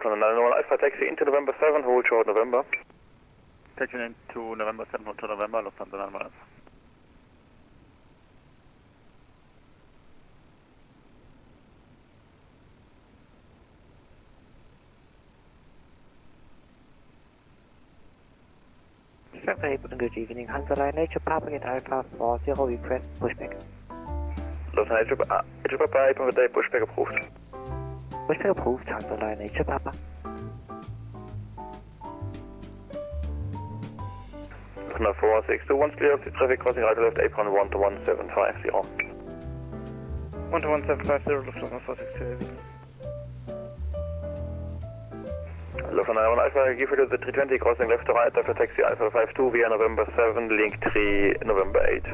Lufthansa 901 Alpha, taxi into November 7, hold short November. Taxi into November 7, hold short November, Lufthansa 901 Alpha. Frankfurt, good evening. Hansa Line, Nature Papa at Alpha 40 request pushback. Lufthansa Nature Papa, April day, pushback approved. Pushback approved, Hansa Line, Nature Papa. Lufthansa 4621, clear of the traffic crossing right to left, apron 1 to 1750. 1 to 1750, Lufthansa 462. Lufthansa 901 Alpha, give it to the 320, crossing left to right after taxi Alpha 52 via November 7, link 3, November 8.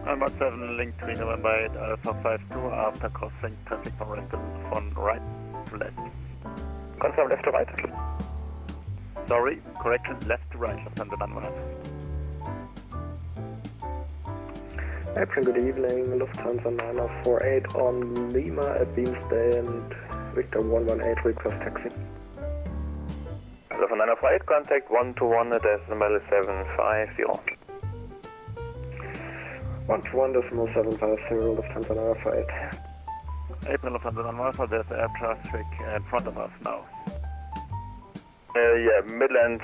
November 7, link 3, November 8, Alpha 52, after crossing traffic from right to left. Confirm left to right. Sorry, correction, left to right, Lufthansa 901 Alpha. April, good evening. Lufthansa 9048 on Lima at Beamstand. Victor 118, request taxi. Lufthansa 948, contact 121.750. 121.750, Lufthansa 948. April, Lufthansa 901 Alpha, there's air traffic in front of us now. Yeah, Midland,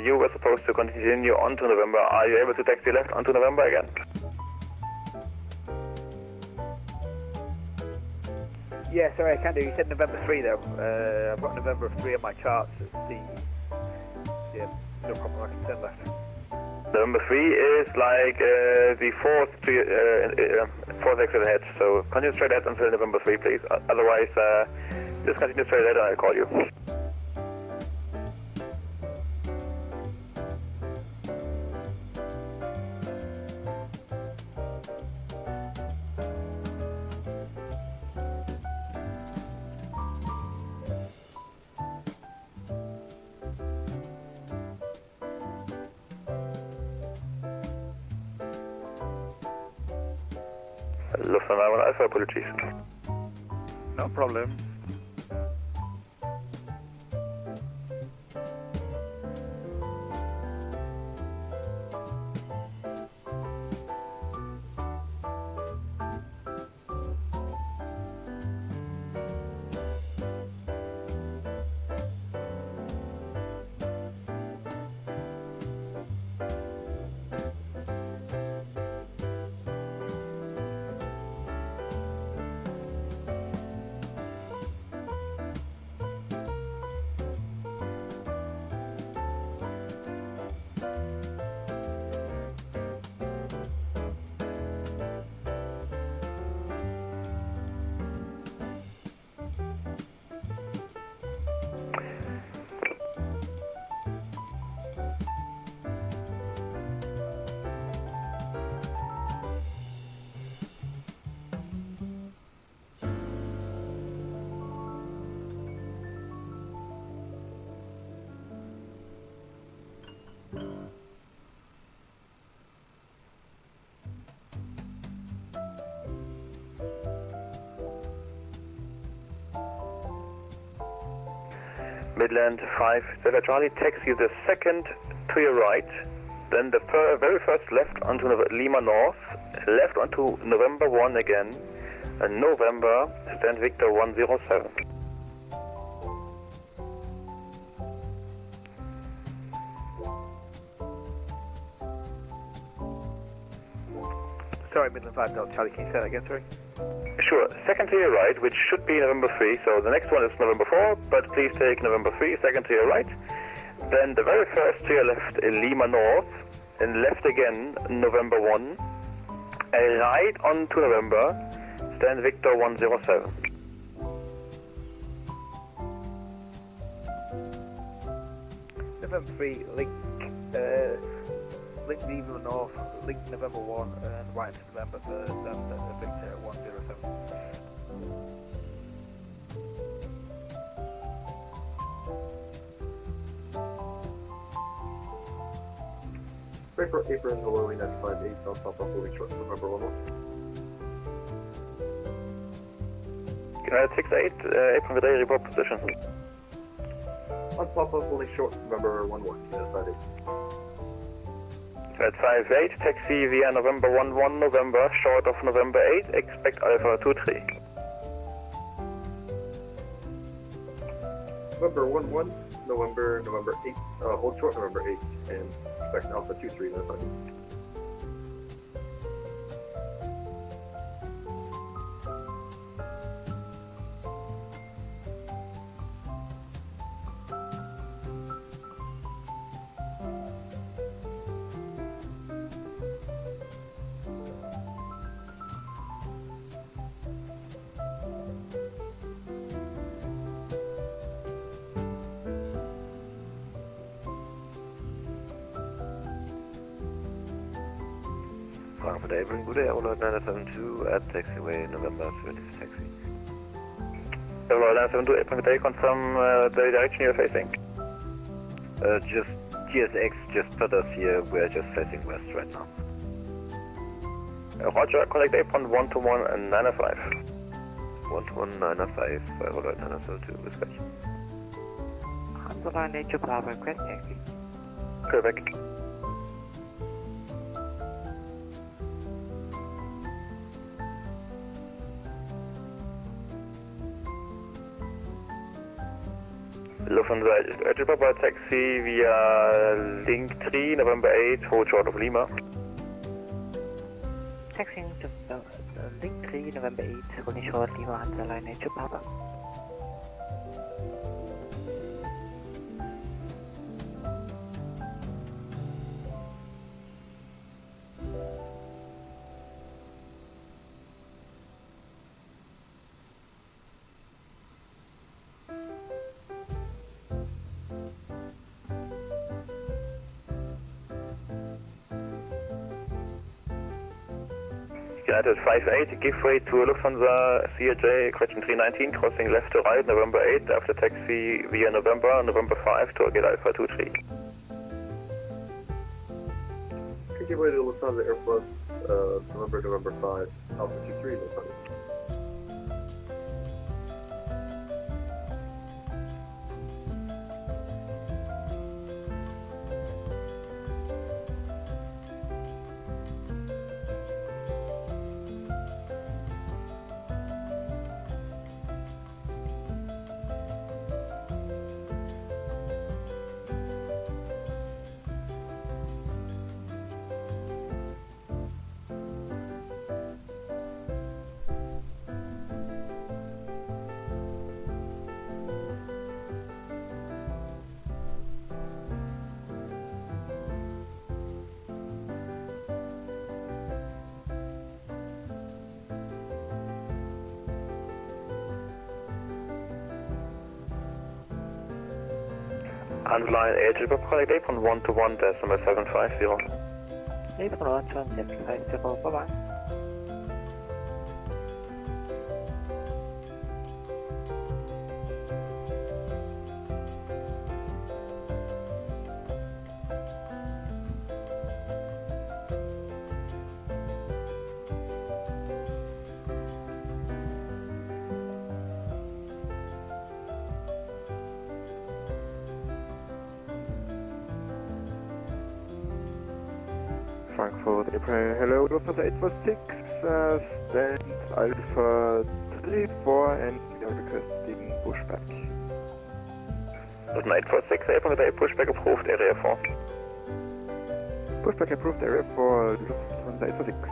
you were supposed to continue on to November. Are you able to taxi left onto November again? Yeah, sorry, I can do. You said November 3 though. I've got November 3 on my charts. Yeah, no problem, I can send left. November 3 is like the fourth exit ahead, so continue straight ahead until November 3, please. Otherwise, just continue straight ahead and I'll call you. Lufthansa 901 Alpha, apologies. No problem. Midland 5, Delta Charlie, taxi the second to your right, then the very first left onto Lima North, left onto November 1 again, and November, stand Victor 107. Sorry, Midland 5 Delta Charlie, can you say that again, sorry? Sure, second to your right, which should be November 3, so the next one is November 4, but please take November 3, second to your right. Then the very first to your left in Lima North, and left again, November 1. Right on to November, stand Victor 107. November 3, link Lima North, link November 1, and right into November 3rd, and Victor 107. Frankfurt, April, Hello, 958, South Papa, fully short, November 11. United 68, April Day, report position. On Papa, only short November 11, United 58. 58, taxi via November 11, November, short of November 8, expect Alpha 23. November 11, November 8, hold short November 8, and expect Alpha 23, that's fine. Frankfurt April, good day, Overlord 972 at taxiway November 30 taxi. Overlord 972, April Day, confirm the direction you're facing. Just GSX, just put us here, we're just facing west right now. Roger, contact April 121 and 905. 121 905, Overlord 972, dispatch. Hansa Nature Papa, request taxi. Quebec. Lufthansa Edge Papa taxi via Link 3, November 8, hold short of Lima. Taxiing to Link 3, November 8, holding short Lima, Hansa Nature Papa. United 58, give way to Lufthansa CRJ, question 319, crossing left to right, November 8, after taxi via November 5, target Alpha 23. Could give way to Lufthansa Airbus, November 5, Alpha 23, Lufthansa. Underline Edge Papa, April 121, decimal 750. April 121, 750, bye-bye. Frankfurt, April, hello, Lufthansa 846, stand Alpha 34 and we are requesting pushback. Lufthansa 846, April Day, pushback approved, area 4. Pushback approved area for Lufthansa 846.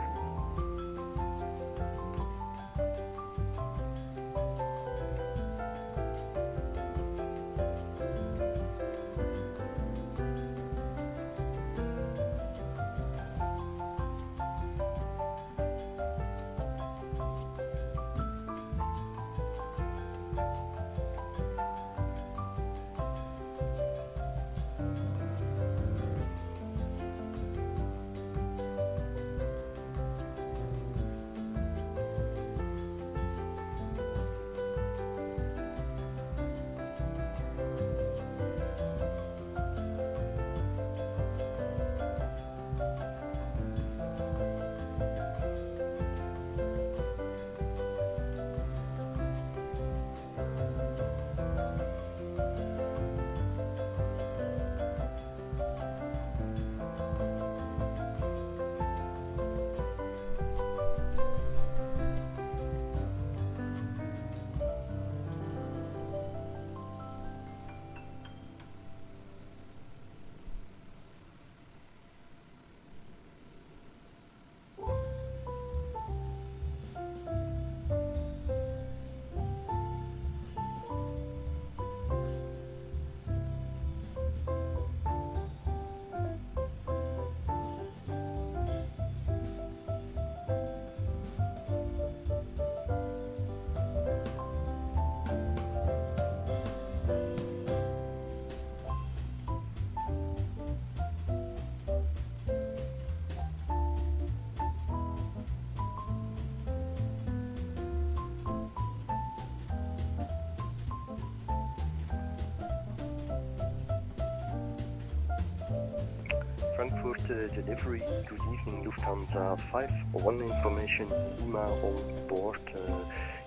Frankfurt delivery. Good evening, Lufthansa 5-1 information. Lima on board.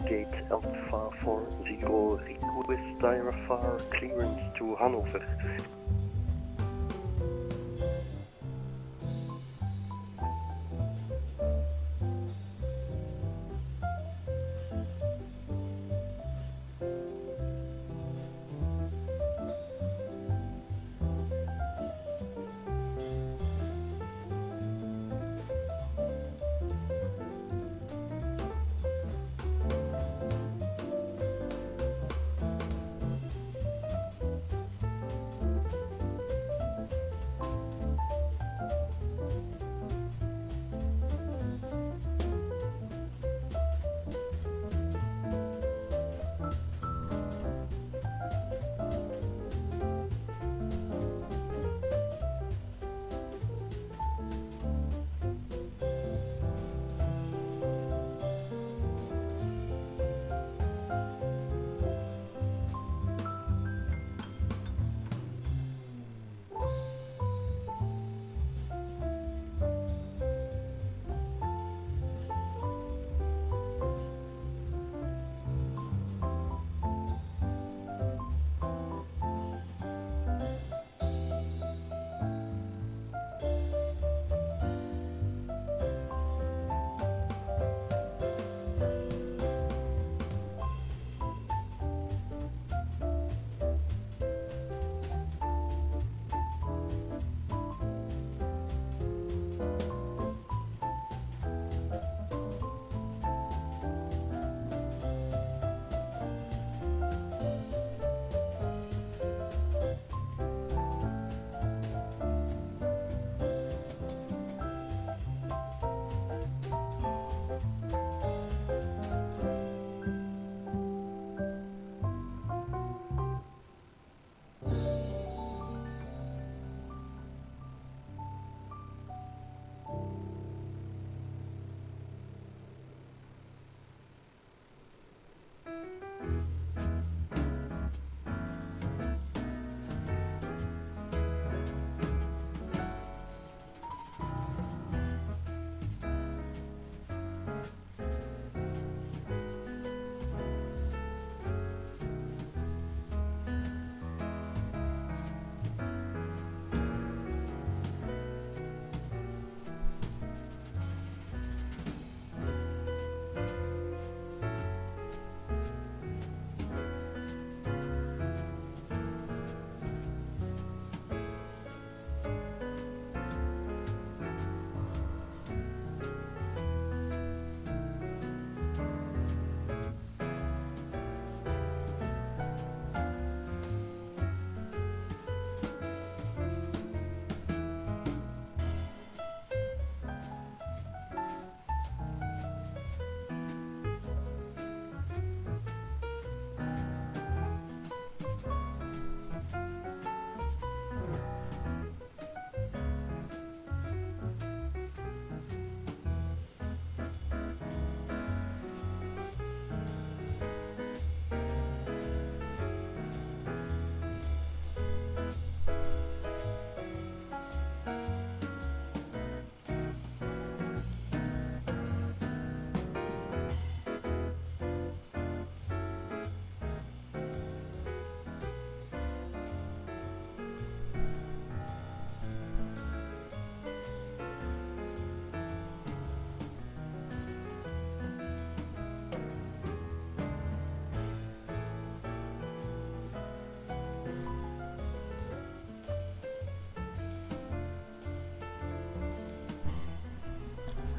Gate Alpha 40. Request IRFR clearance to Hanover.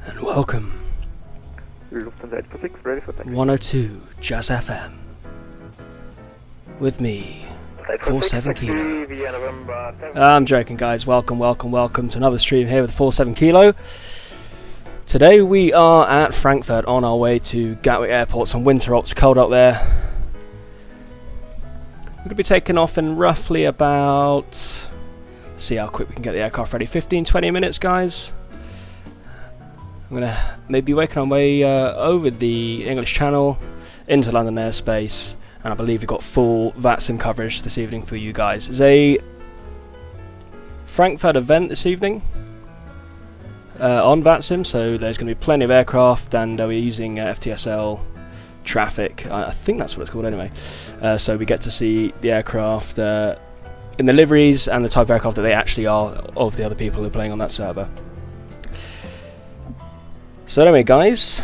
And welcome. Lufthansa 846, ready for taxi. 102 Jazz FM. With me, 47 Kilo. I'm joking, guys. Welcome to another stream here with 47 Kilo. Today we are at Frankfurt on our way to Gatwick Airport. Some winter ops, cold up there. We're going to be taking off in roughly about... Let's see how quick we can get the aircraft ready. 15-20 minutes, guys. I'm going to maybe working our way over the English Channel into London airspace, and I believe we've got full VATSIM coverage this evening for you guys. It's a Frankfurt event this evening on VATSIM, so there's going to be plenty of aircraft, and we're using FTSL traffic. I think that's what it's called anyway. So we get to see the aircraft in the liveries and the type of aircraft that they actually are of the other people who are playing on that server. So anyway, guys,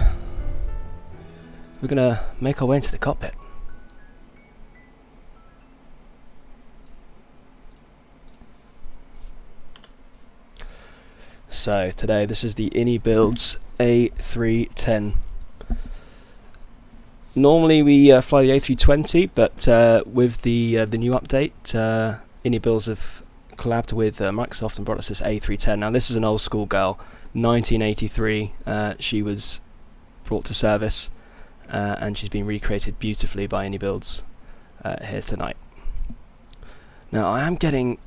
we're going to make our way into the cockpit. So today, this is the iniBuilds A310. Normally we fly the A320, but with the new update, iniBuilds have collabed with Microsoft and brought us this A310. Now this is an old school girl, 1983. She was brought to service, and she's been recreated beautifully by iniBuilds here tonight. Now I am getting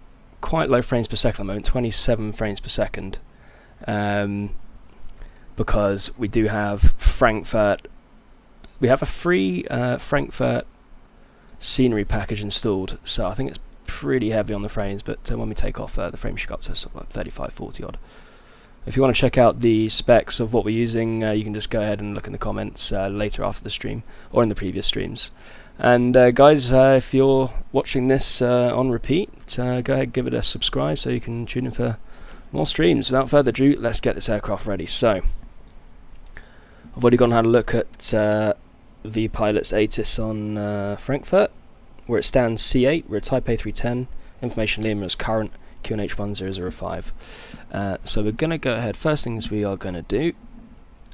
quite low frames per second at the moment, 27 frames per second. Because we do have Frankfurt. We have a free Frankfurt scenery package installed, so I think it's pretty heavy on the frames, but when we take off, the frames should go up to sort of like 35, 40 odd. If you want to check out the specs of what we're using, you can just go ahead and look in the comments later after the stream, or in the previous streams. And guys, if you're watching this on repeat, go ahead and give it a subscribe so you can tune in for more streams. Without further ado, let's get this aircraft ready. So, I've already gone and had a look at vPilot's ATIS on Frankfurt, where it stands C8. We're a Type A310. Information Lima is current, QNH1005. So we're going to go ahead. First things we are going to do,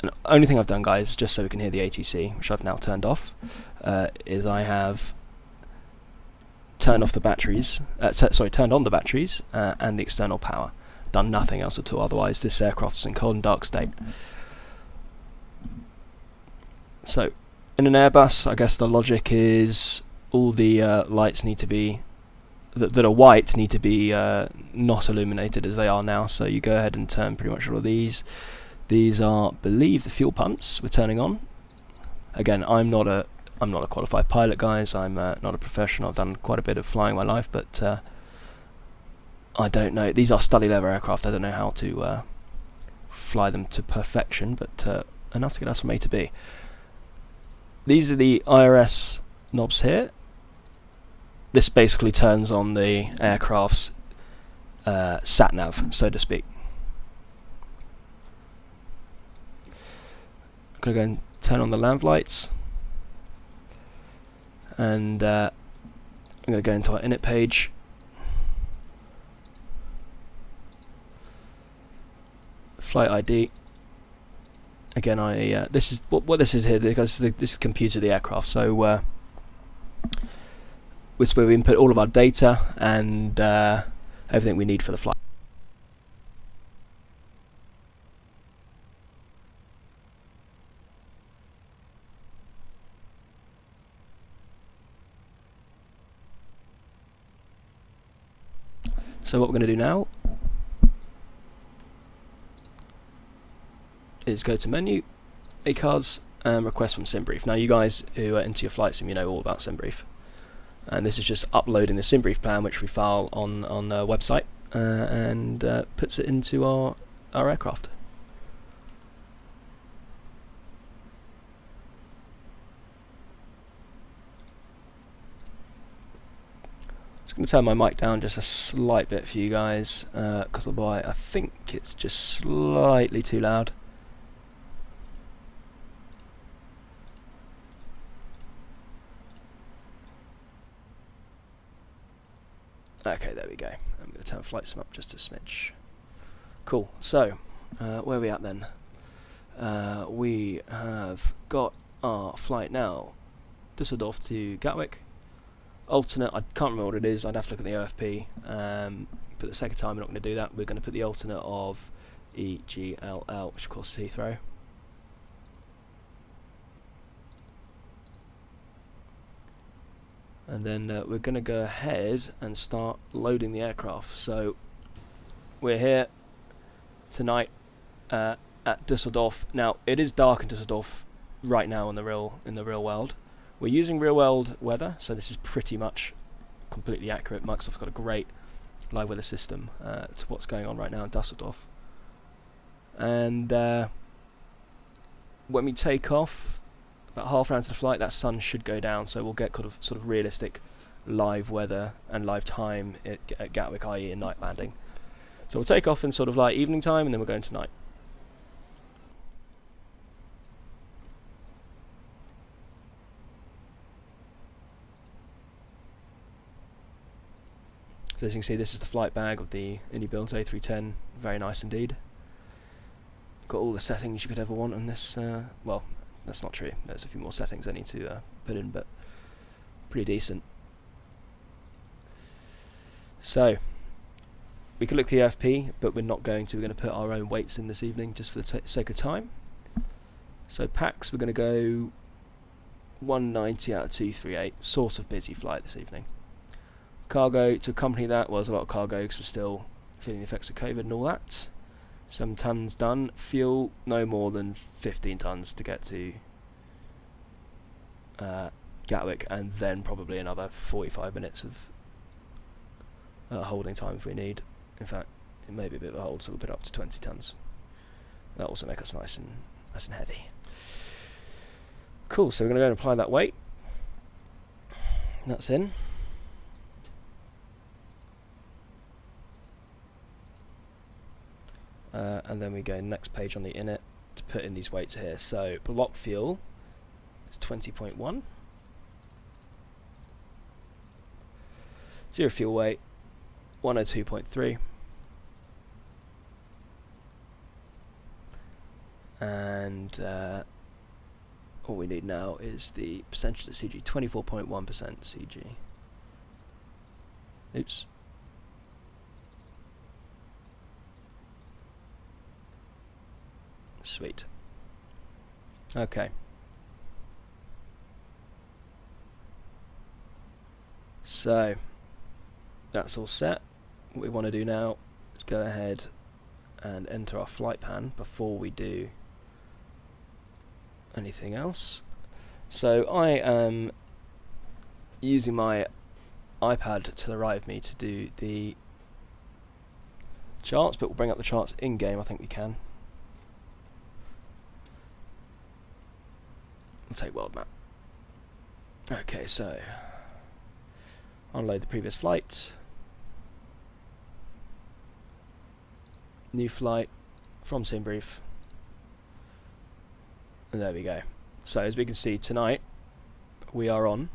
and the only thing I've done, guys, just so we can hear the ATC, which I've now turned off, is I have turned off the batteries, turned on the batteries and the external power. Done nothing else at all, otherwise this aircraft is in cold and dark state. So, in an Airbus, I guess the logic is all the lights need to be, that are white, need to be not illuminated as they are now, so you go ahead and turn pretty much all of these. These are, I believe, the fuel pumps we're turning on. Again, I'm not a qualified pilot, guys. I'm not a professional. I've done quite a bit of flying in my life, but I don't know. These are study level aircraft. I don't know how to fly them to perfection, but enough to get us from A to B. These are the IRS knobs here. This basically turns on the aircraft's sat nav, so to speak. I'm going to go and turn on the land lights, and I'm going to go into our init page. Flight ID. Again, this is what this is here, because this is computer the aircraft. So this is where we input all of our data and everything we need for the flight. So what we're going to do now is go to menu, ACARS, and request from SimBrief. Now you guys who are into your flight sim, you know all about SimBrief. And this is just uploading the SimBrief plan, which we file on the website, and puts it into our aircraft. Just going to turn my mic down just a slight bit for you guys, because otherwise I think it's just slightly too loud. Okay, there we go. I'm going to turn flight sim up just a smidge. Cool. So, where are we at then? We have got our flight now. Düsseldorf to Gatwick. Alternate, I can't remember what it is. I'd have to look at the OFP. But the second time we're not going to do that. We're going to put the alternate of EGLL, which of course is Heathrow. And then we're going to go ahead and start loading the aircraft. So we're here tonight at Düsseldorf. Now it is dark in Düsseldorf right now in the real world. We're using real world weather, so this is pretty much completely accurate. Microsoft's got a great live weather system to what's going on right now in Dusseldorf. And when we take off, about half an hour into the flight, that sun should go down, so we'll get sort of realistic live weather and live time at Gatwick, i.e. a night landing. So we'll take off in sort of like evening time, and then we'll go into night. So as you can see, this is the flight bag of the iniBuilds A310. Very nice indeed. Got all the settings you could ever want on this. Well, that's not true. There's a few more settings I need to put in, but pretty decent. So we could look at the AFP, but we're not going to. We're going to put our own weights in this evening, just for the sake of time. So packs, we're going to go 190 out of 238. Sort of busy flight this evening. Cargo to accompany that was a lot of cargo because we're still feeling the effects of COVID and all that. 7 tons done. Fuel, no more than 15 tons to get to Gatwick, and then probably another 45 minutes of holding time if we need. In fact, it may be a bit of a hold, so we'll put it up to 20 tons. That'll also make us nice and heavy. Cool, so we're going to go and apply that weight. That's in. And then we go next page on the init to put in these weights here. So block fuel is 20.1. Zero fuel weight 102.3. And all we need now is the percentage of CG, 24.1% CG. Oops. Sweet. Okay. So that's all set. What we want to do now is go ahead and enter our flight plan before we do anything else. So I am using my iPad to the right of me to do the charts, but we'll bring up the charts in game. I think we can. We'll take world map. Okay, so unload the previous flight. New flight from SimBrief. And there we go. So as we can see tonight, we are on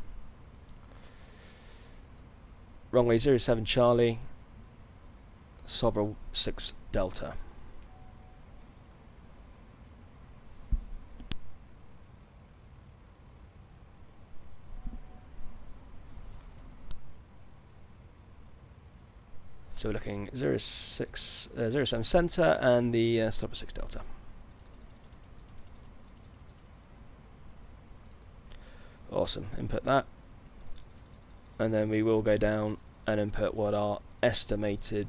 runway 07 Charlie, Sobra 6 Delta. So we're looking 07 Centre and the Sobra 6 Delta. Awesome, input that. And then we will go down and input what our estimated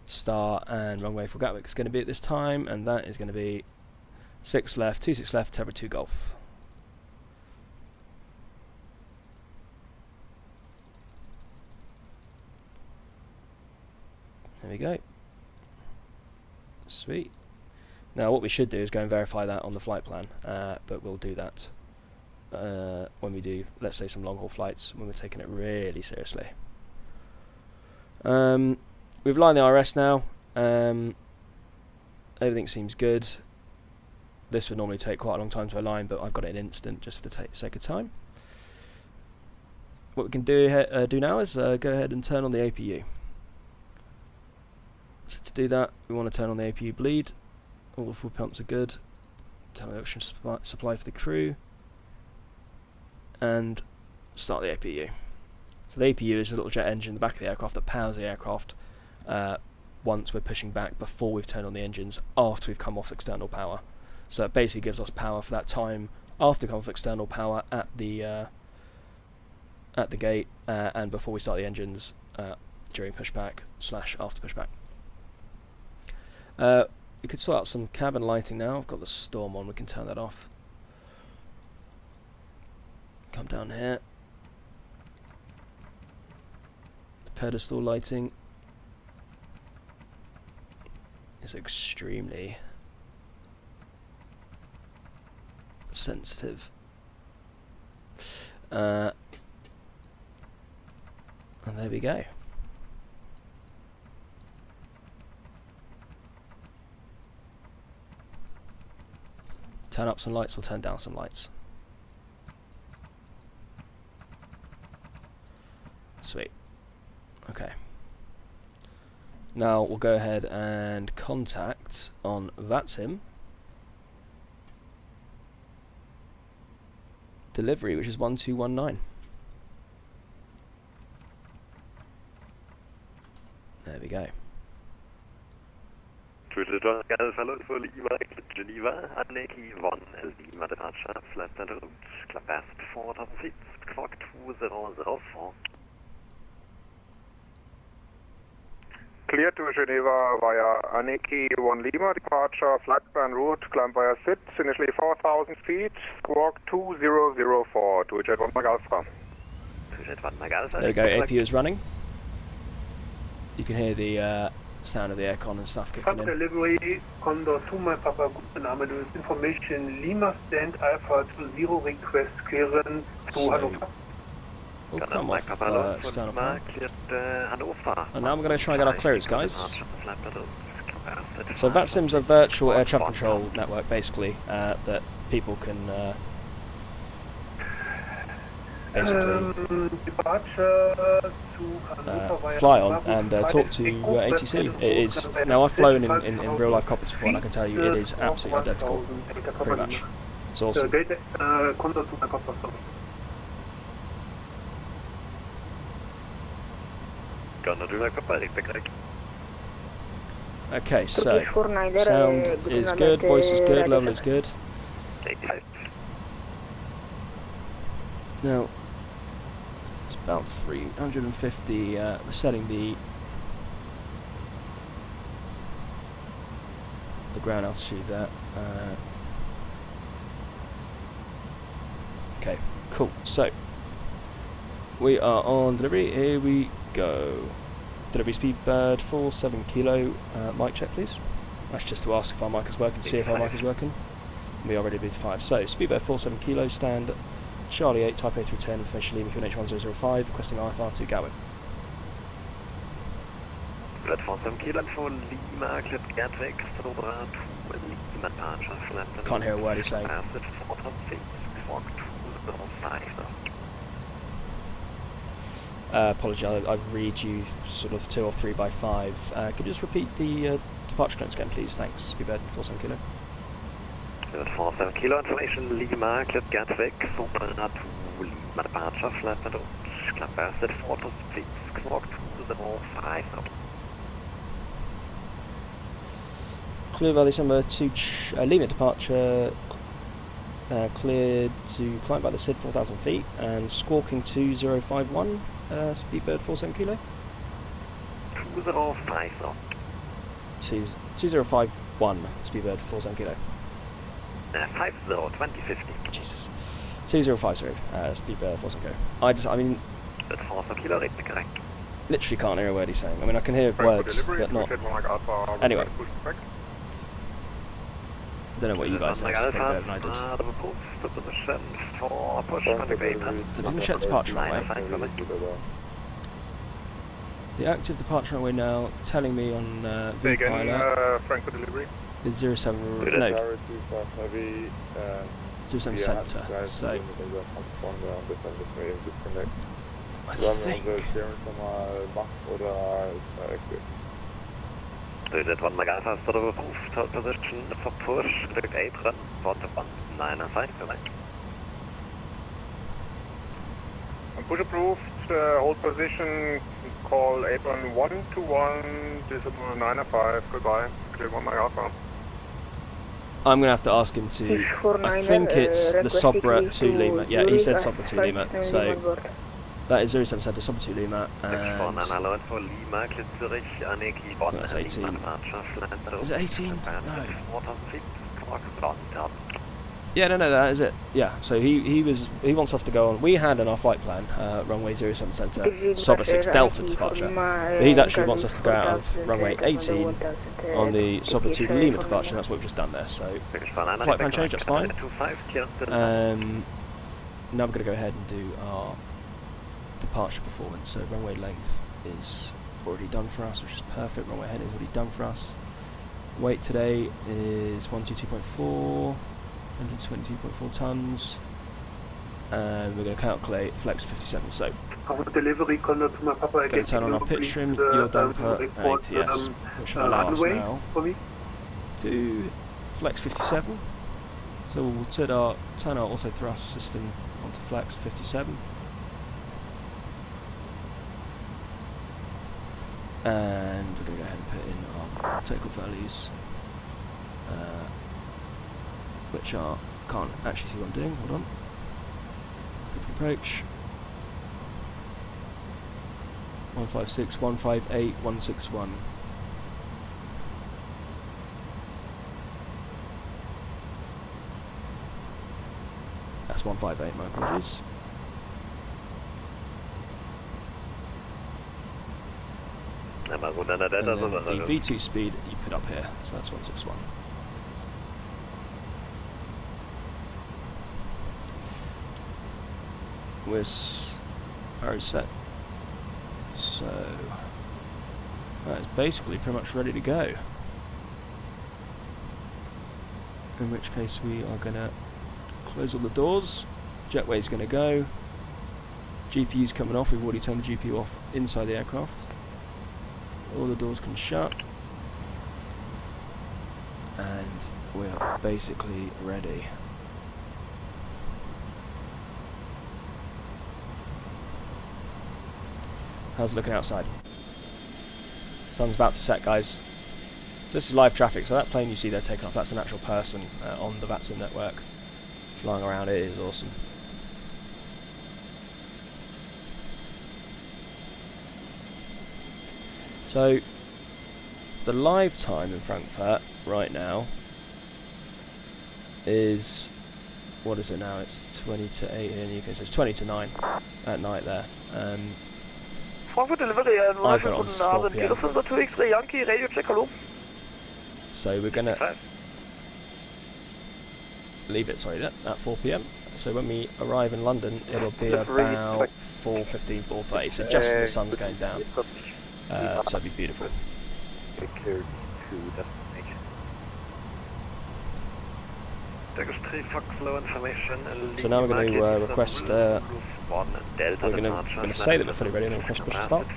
star and runway for Gatwick is going to be at this time, and that is going to be 6 left, 26 left, Tebra 2 Golf. There we go. Sweet. Now what we should do is go and verify that on the flight plan, but we'll do that when we do, let's say, some long haul flights, when we're taking it really seriously. We've lined the RS now. Everything seems good. This would normally take quite a long time to align, but I've got it in instant just for the sake of time. What we can do now is go ahead and turn on the APU. So to do that, we want to turn on the APU bleed. All the fuel pumps are good. Turn on the oxygen supply for the crew. And start the APU. So the APU is a little jet engine in the back of the aircraft that powers the aircraft once we're pushing back, before we've turned on the engines, after we've come off external power. So it basically gives us power for that time after come off external power at the gate and before we start the engines during pushback / after pushback. We could sort out some cabin lighting now. I've got the storm on, we can turn that off. Come down here. pedestal lighting is extremely sensitive. And there we go. Turn up some lights or turn down some lights. Sweet. Okay. Now we'll go ahead and contact on VATSIM delivery, which is 1219. There we go. Hello for Lima, Geneva, Aneki 1, Lima departure, flight route, Clapast 4000 feet, clock 2004. Clear to Geneva via Aneki 1 Lima, departure, flight plan route, climb via SIT, initially 4,000 feet, squawk 2004, to Jet 1 Magalfa. There we go, APU is running. You can hear the sound of the aircon and stuff kicking in. Delivery, Condor 2, my Papa, guten Name, there is information, Lima stand Alpha 20, request clearance to Hannover. Oh, come off, external power. And now we're going to try and get our clearance, guys. So VATSIM's a virtual air traffic control network, basically, that people can basically fly on and talk to ATC. It is, now I've flown in real life cockpits before, and I can tell you it is absolutely identical, pretty much. It's awesome. Okay, so sound is good, voice is good, level is good. Now, it's about 350, we're setting the ground altitude there. Okay, cool, so we are on delivery, here we go. Delivery speedbird 47 kilo, mic check please. That's just to ask if our mic is working, see if our mic is working. We are ready to beat 5. So, speedbird 47 kilo, stand Charlie 8, type A310, information Lima QNH1005, requesting IFR to Gatwick. Platform 7 kilo for Lima, clip Gatwick, Sobra 2, Lima departure, flat. Can't hear a word he's saying. Apology, I read you sort of 2 or 3 by 5. Could you just repeat the departure notes again, please? Thanks. Speedbird 47 kilo. 47 kilo information, Lima, clip Gatwick, Sobra 2, Lima departure, flat route, climb via SIT 4000 feet, squawk 2005. Clear by December to Lima departure, cleared to climb by the SID 4,000 feet and squawking 2051, speedbird 47 kilo. 2050. 2051, speedbird 47 kilo. 50, 2050. Jesus. 2050, speedbird 47 kilo. I mean, literally can't hear a word he's saying. I mean, I can hear words, but not. Anyway. I don't know what you guys say, it's better than I did. So I'm going to check departure runway. The active departure runway now telling me on VPilot Frankfurt delivery is 07, no, 07 centre, so I think That one Magalfa sort of approved top position for push, direct 8 run, 4195, correct. push approved, hold position, call apron 121, decimal 905, goodbye, clear 1 Magalfa. I'm going to have to ask him to, I think it's the Sobra 2 Lima, yeah, he said Sobra 2 Lima, so that is 07 Centre, Sobra 2 Lima, and that's 18. Is it 18? No. Yeah, no, that is it. Yeah, so he wants us to go on. We had in our flight plan runway 07 center, Sober 6 Delta departure. But he actually wants us to go out of runway 18 on the Sober 2 Lima departure, and that's what we've just done there. So flight plan change, that's fine. Now we're going to go ahead and do our departure performance. So runway length is already done for us, which is perfect. Runway heading is already done for us. Weight today is 122.4. 122.4 tons, and we're going to calculate flex 57. So, delivery going to turn on our pitch trim, your damper, and ATS, which will allow us now to flex 57. So we'll turn our auto thrust system onto flex 57, and we're going to go ahead and put in our technical values. Which are, can't actually see what I'm doing, hold on. Quick approach. 156, 158, 161. That's 158, my apologies. And then the V2 speed you put up here, so that's 161. We're already set, so that is basically pretty much ready to go. In which case we are going to close all the doors, jetway's going to go, GPU's coming off, we've already turned the GPU off inside the aircraft, all the doors can shut, and we're basically ready. How's it looking outside? Sun's about to set, guys. This is live traffic, so that plane you see there taking off, that's an actual person on the VATSIM network flying around. It is awesome. So the live time in Frankfurt right now is, what is it now? It's 20 to 8 here in the UK, so it's 20 to 9 at night there. Frankfurt Delivery, I've got it on 4 PM. X-ray Yankee, radio check, hello. So we're going to leave it, at 4 PM. So when we arrive in London, it'll be about 4:15, 4:30, so just as the sun's going down. So it'll be beautiful. Cleared to destination. So now we're going to request, we're going to say that we're fully ready and then request push to start.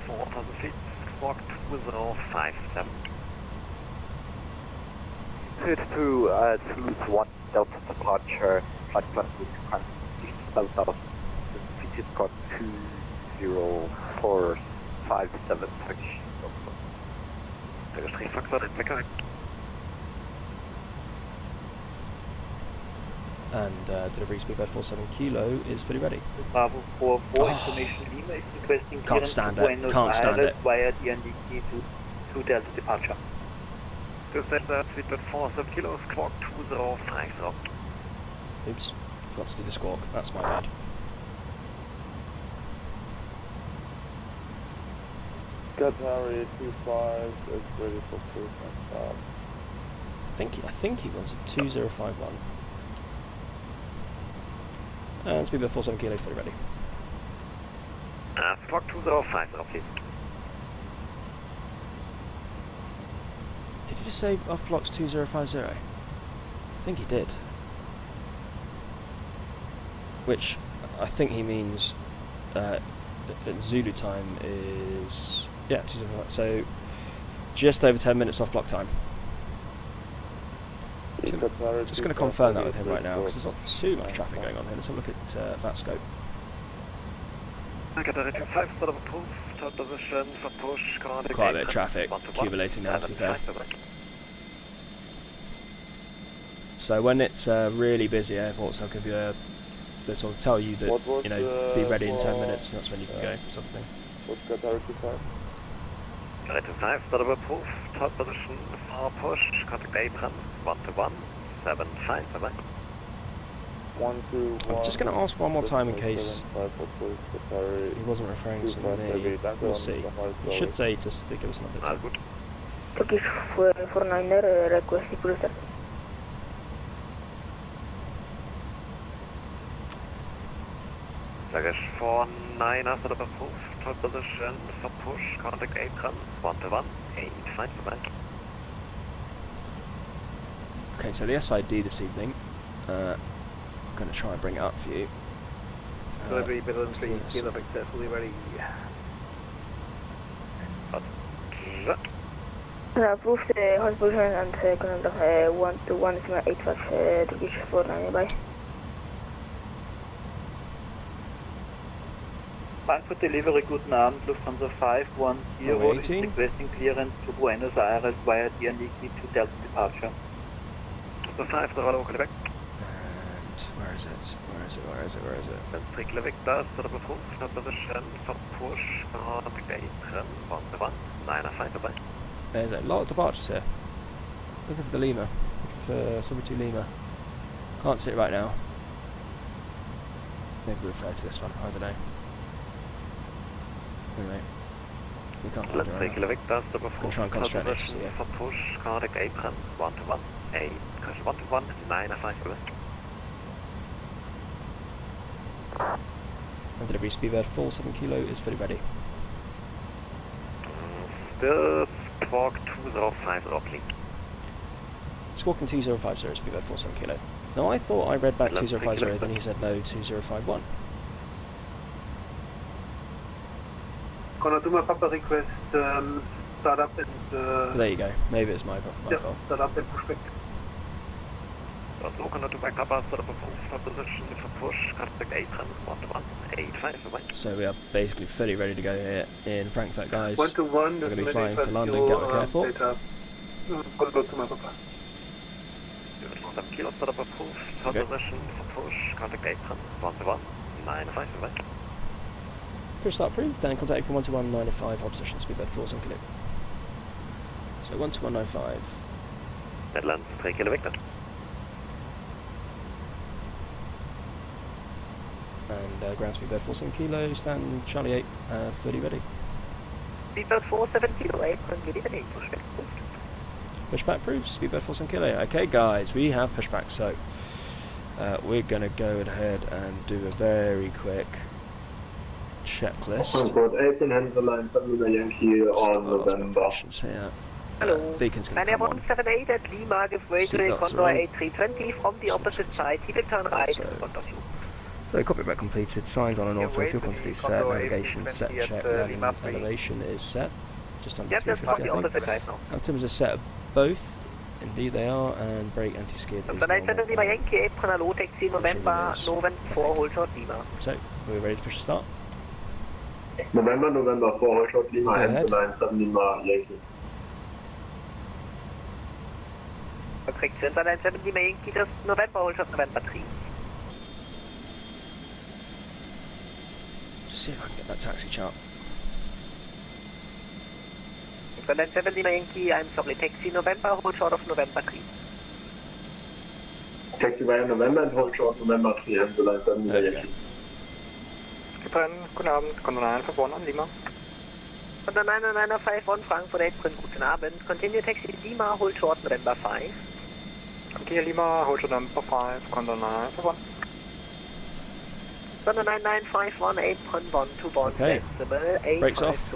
32 Toulouse 1 Delta departure, flight plan Delta, seated code 20457, touch. And delivery speed by 47 kilo is fully ready. Bravo 44, information Lima is requesting Can't stand it, can't stand it. Via the NDT to Delta departure. Descender, speed by 47 kilos, squawk 205. Oops, forgot to do the squawk, that's my bad. Qatari 25 is ready for cruise and start. I think he wants a 2051. And speed by 47 kilo fully ready. Squawk 205, okay. Did he just say off blocks 2050? I think he did. Which I think he means Zulu time is, yeah, 205. So just over 10 minutes off block time. Just going to confirm that with him right now because there's not too much traffic going on here. Let's have a look at VATScope. Quite a bit of traffic accumulating now, to be fair. So when it's really busy airports, they'll give you they'll sort of tell you that, you know, be ready in 10 minutes, and that's when you can go, sort of thing. What's Qatari 25? Qatari 25, start of approved, top position, far push, contact Abrams, 121, 75, bye-bye. 121. I'm just going to ask one more time in case 5 he wasn't referring to me. We'll see. He should say just to give us another time. Turkish 49er, request cruiser. Turkish 49er sort of approved. Top position for push. Contact 8 run. 121. 85 for back. Okay, so the SID this evening, I'm going to try and bring it up for you. Delivery Midland 3, Kilo Victor, fully ready. Approved host position and contact 121.85 Turkish 49 nearby. Frankfurt Delivery, guten Abend, Lufthansa 510 is requesting clearance to Buenos Aires via DNDK to Delta departure. The 5 local Quebec. And where is it? Where is it? Then 3 Kilo Victor, sort of approved. Top position for push. Contact 8 run. 121. 905 for back. There's a lot of departures here. Looking for the Lima. Looking for 72 Lima. Can't see it right now. Maybe refer to this one, I don't know. Anyway, we can't find it right now. I'm going to try and concentrate on it to see it. For push, contact 8 run, 121, 8, 121, 905 for And delivery speedbird 47 kilo is fully ready. Still Squawk 2050, please. Squawking 2050, speedbird 47 kilo. Now I thought I read back 2050, then he said no, 2051. Gonna do my Papa request, start up and... There you go, maybe it's my fault. Start up and push back. So gonna do my Papa, sort of a position for push, contact 8 run, 121, 85 for back. So we are basically fully ready to go here in Frankfurt, guys. 1 to 1, we're going to be flying to London, Gatwick Airport. Go to my Papa. 7 kilo, sort of approved, top position for push, contact 8 run, 121, 95 for back. Push start approved, then contact April 121.95, hold position, speedbird 47 kilo. So 121.95. Netherlands, 3 Kilo Victor. And ground speedbird 47 kilo, stand Charlie 8, fully ready. Speedbird 47 kilo, 8, ready, pushback. Pushback approved, speedbird 47 kilo. Okay guys, we have pushback, so we're going to go ahead and do a very quick checklist. Frankfurt 18 Hansa line, Lima Yankee on November. Here. Hello. Beacon's going to come on. 178 at Lima, give way to the Condor A320 from the opposite side. He will turn right in front of you. So copy back completed, signs on and off, so fuel quantity set, navigation set, check, landing elevation is set. Just under 350 I think. Altimeters are set at both, indeed they are, and brake anti-skid is normal. Lima Yankee, apron low taxi November 4, hold short Lima. So, we're ready to push the start. November 4, hold short Lima, Hansa line, 7 Lima Yankee. Correct, Hansa line 7 Lima Yankee, just November, hold short November 3. Just see if I can get that taxi chart. Hansa line 7 Lima Yankee, I'm sorry, taxi November, hold short of November 3. Taxi via November and hold short November 3, Hansa line 7 Lima Yankee. Guten Abend, Condor 951 on Lima. Condor 951 Frankfurt, April, guten Abend. Continue taxi Lima, hold short November 5. Continue Lima, hold short November 5, Condor 951. Condor 9951, April 121, okay. decimal, Brakes off.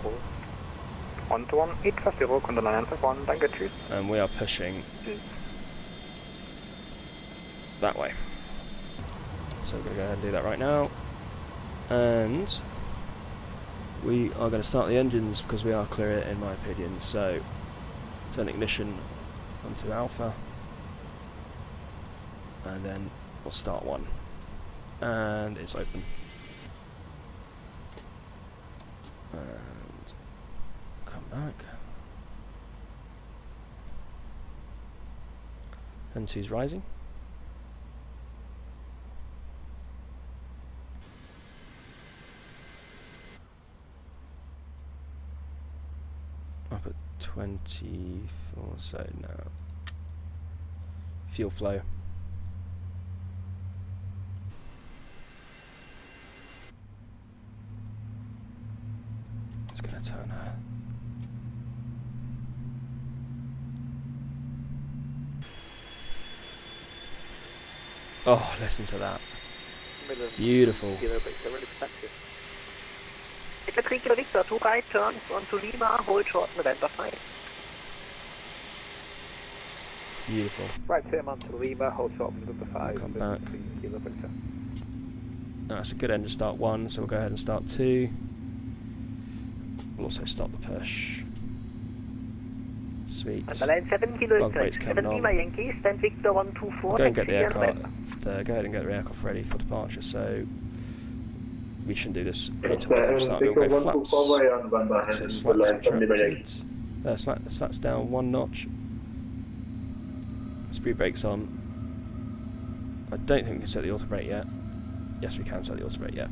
121, 850, Condor 951, danke, tschüss. And we are pushing that way. So we're going to go ahead and do that right now. And we are going to start the engines because we are clear in my opinion. So turn ignition onto alpha and then we'll start one, and it's open, and come back, and two's rising. Up at 24, so now fuel flow turn her. Oh, listen to that. Beautiful. It's a 3 kilo Victor, 2 right turns onto Lima, hold short November 5. Beautiful. Right turn onto Lima, hold short November 5. Come back. 3 kilo Victor. No, that's a good engine start 1, so we'll go ahead and start 2. We'll also stop the push. Sweet. And the line 7 kilo Bug rate's coming 7 on. Lima Yankee, stand Victor 124. Go and get the taxi aircraft. November. Go ahead and get the aircraft ready for departure. So we shouldn't do this until we start. We'll go flaps. So slats down 1 notch. Speed brakes on. I don't think we can set the auto brake yet. Yes, we can set the auto brake yet.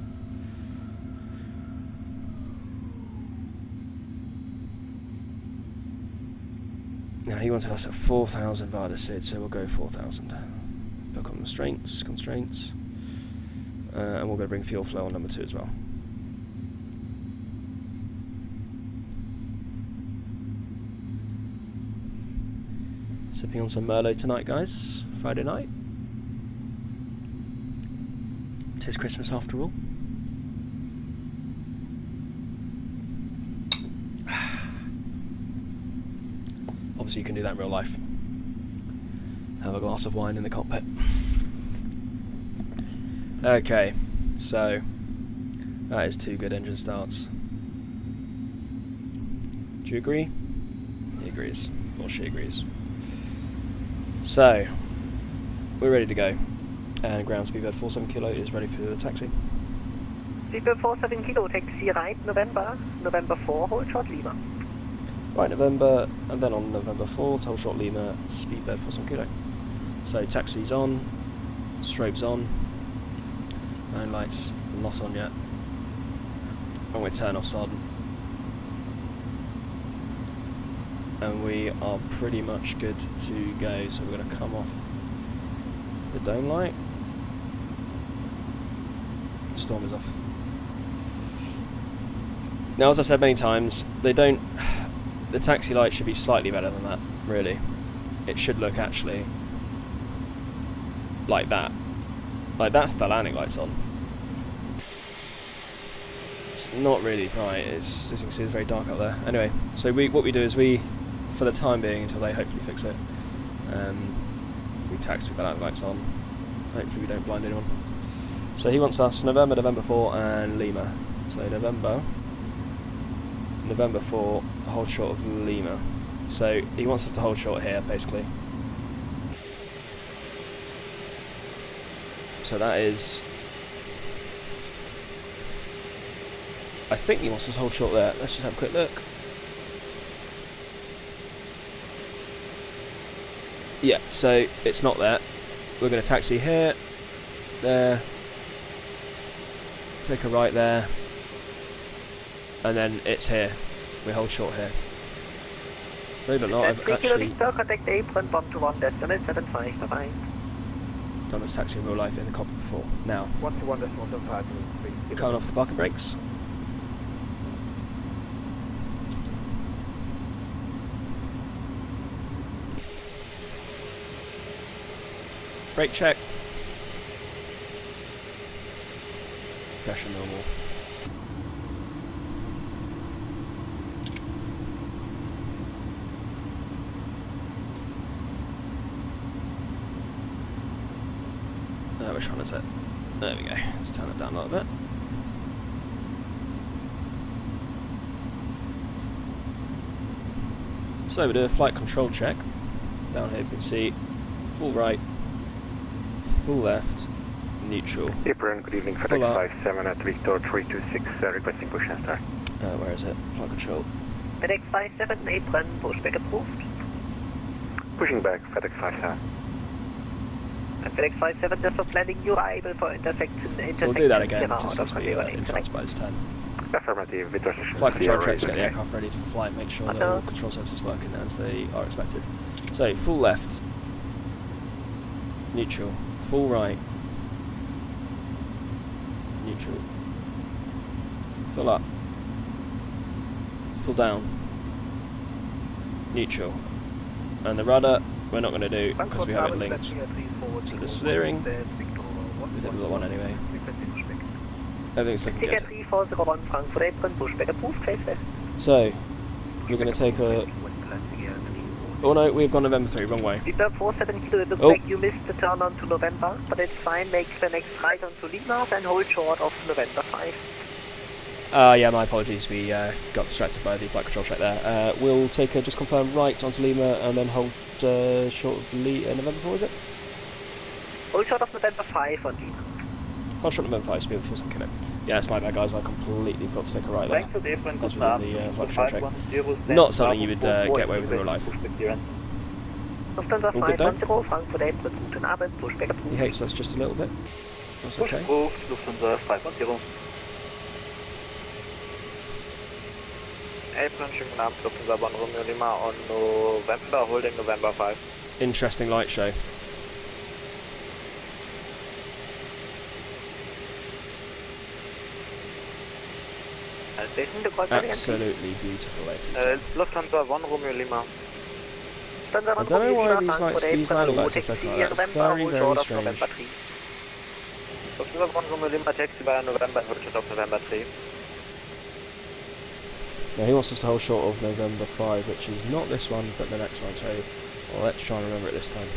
Now he wanted us at 4,000 via the SID, so we'll go 4,000. Book on constraints, and we're going to bring fuel flow on number 2 as well. Sipping on some Merlot tonight, guys. Friday night. It is Christmas after all. Obviously you can do that in real life. Have a glass of wine in the cockpit. Okay, so that is 2 good engine starts. Do you agree? He agrees, or she agrees. So, we're ready to go. And ground speedbird 47 kilo is ready for the taxi. Speedbird 47 kilo, taxi right November 4, hold short Lima. Right, November, and then on November 4, hold short Lima, speedbird 47 kilo. So taxi's on, strobe's on, and lights not on yet. And we turn off on. And we are pretty much good to go, so we're going to come off the dome light. The storm is off. Now, as I've said many times, the taxi light should be slightly better than that, really. It should look actually like that. Like, that's the landing lights on. It's not really bright, as you can see, it's very dark up there. Anyway, so what we do is for the time being, until they hopefully fix it, we taxi with the landing lights on. Hopefully we don't blind anyone. So he wants us November 4 and Lima. So November 4, hold short of Lima. So he wants us to hold short here, basically. So that is... I think he wants us to hold short there. Let's just have a quick look. Yeah, so it's not there. We're going to taxi here, there, take a right there, and then it's here. We hold short here. Believe it or not, I've actually contact apron 121 decimal 75, bye-bye. done this taxi in real life in the cockpit before. Now, 121 decimal 75. coming off the parking brakes. Brake check. Pressure normal. Which one is it? There we go. Let's turn it down a little bit. So we do a flight control check. Down here you can see full right, full left, neutral. Apron, good evening, FedEx 57 at Victor 326, requesting push and start. Where is it? Flight control. FedEx 57, apron, pushback approved. Pushing back, FedEx 57. And FedEx 57, just for planning your arrival for intersection. So we'll do that again, just as we transpose 10. Affirmative, Victor station. Flight control checks, get the aircraft ready for flight, make sure that all control services working as they are expected. So, full left, neutral, full right, neutral, full up, full down, neutral, and the rudder we're not going to do because we have it linked to the steering. We did a little one anyway. Everything's looking good. 3401 Frankfurt apron, pushback approved, face west. So, we're going to take a... Oh no, we've gone November 3, wrong way. Victor 47 kilo, it looks like you missed the turn on to November, but it's fine, make the next right on to Lima, then hold short of November 5. Yeah, my apologies, we got distracted by the flight control check there. We'll take a just confirm right onto Lima and then hold short of November 4, is it? Hold short of November 5 on Lima. Hold short of November 5, speed of 4 Yeah, that's my bad, guys, I completely forgot to take a right there. That's within the flight control check. Not something you would get away with in real life. Lufthansa All good 510, Frankfurt apron, guten Abend, pushback approved. He hates us just a little bit. That's okay. Lufthansa 510. Apron, schönen Abend, Lufthansa 1 Romeo Lima on November, holding November 5. Interesting light show. Absolutely beautiful A310. Lufthansa 1 Romeo Lima. I don't know why these landing lights are flipping like that. Very, very strange. Lufthansa 1 Romeo Lima, taxi via November, hold short of November 3. Now he wants us to hold short of November 5, which is not this one, but the next one, so well, let's try and remember it this time.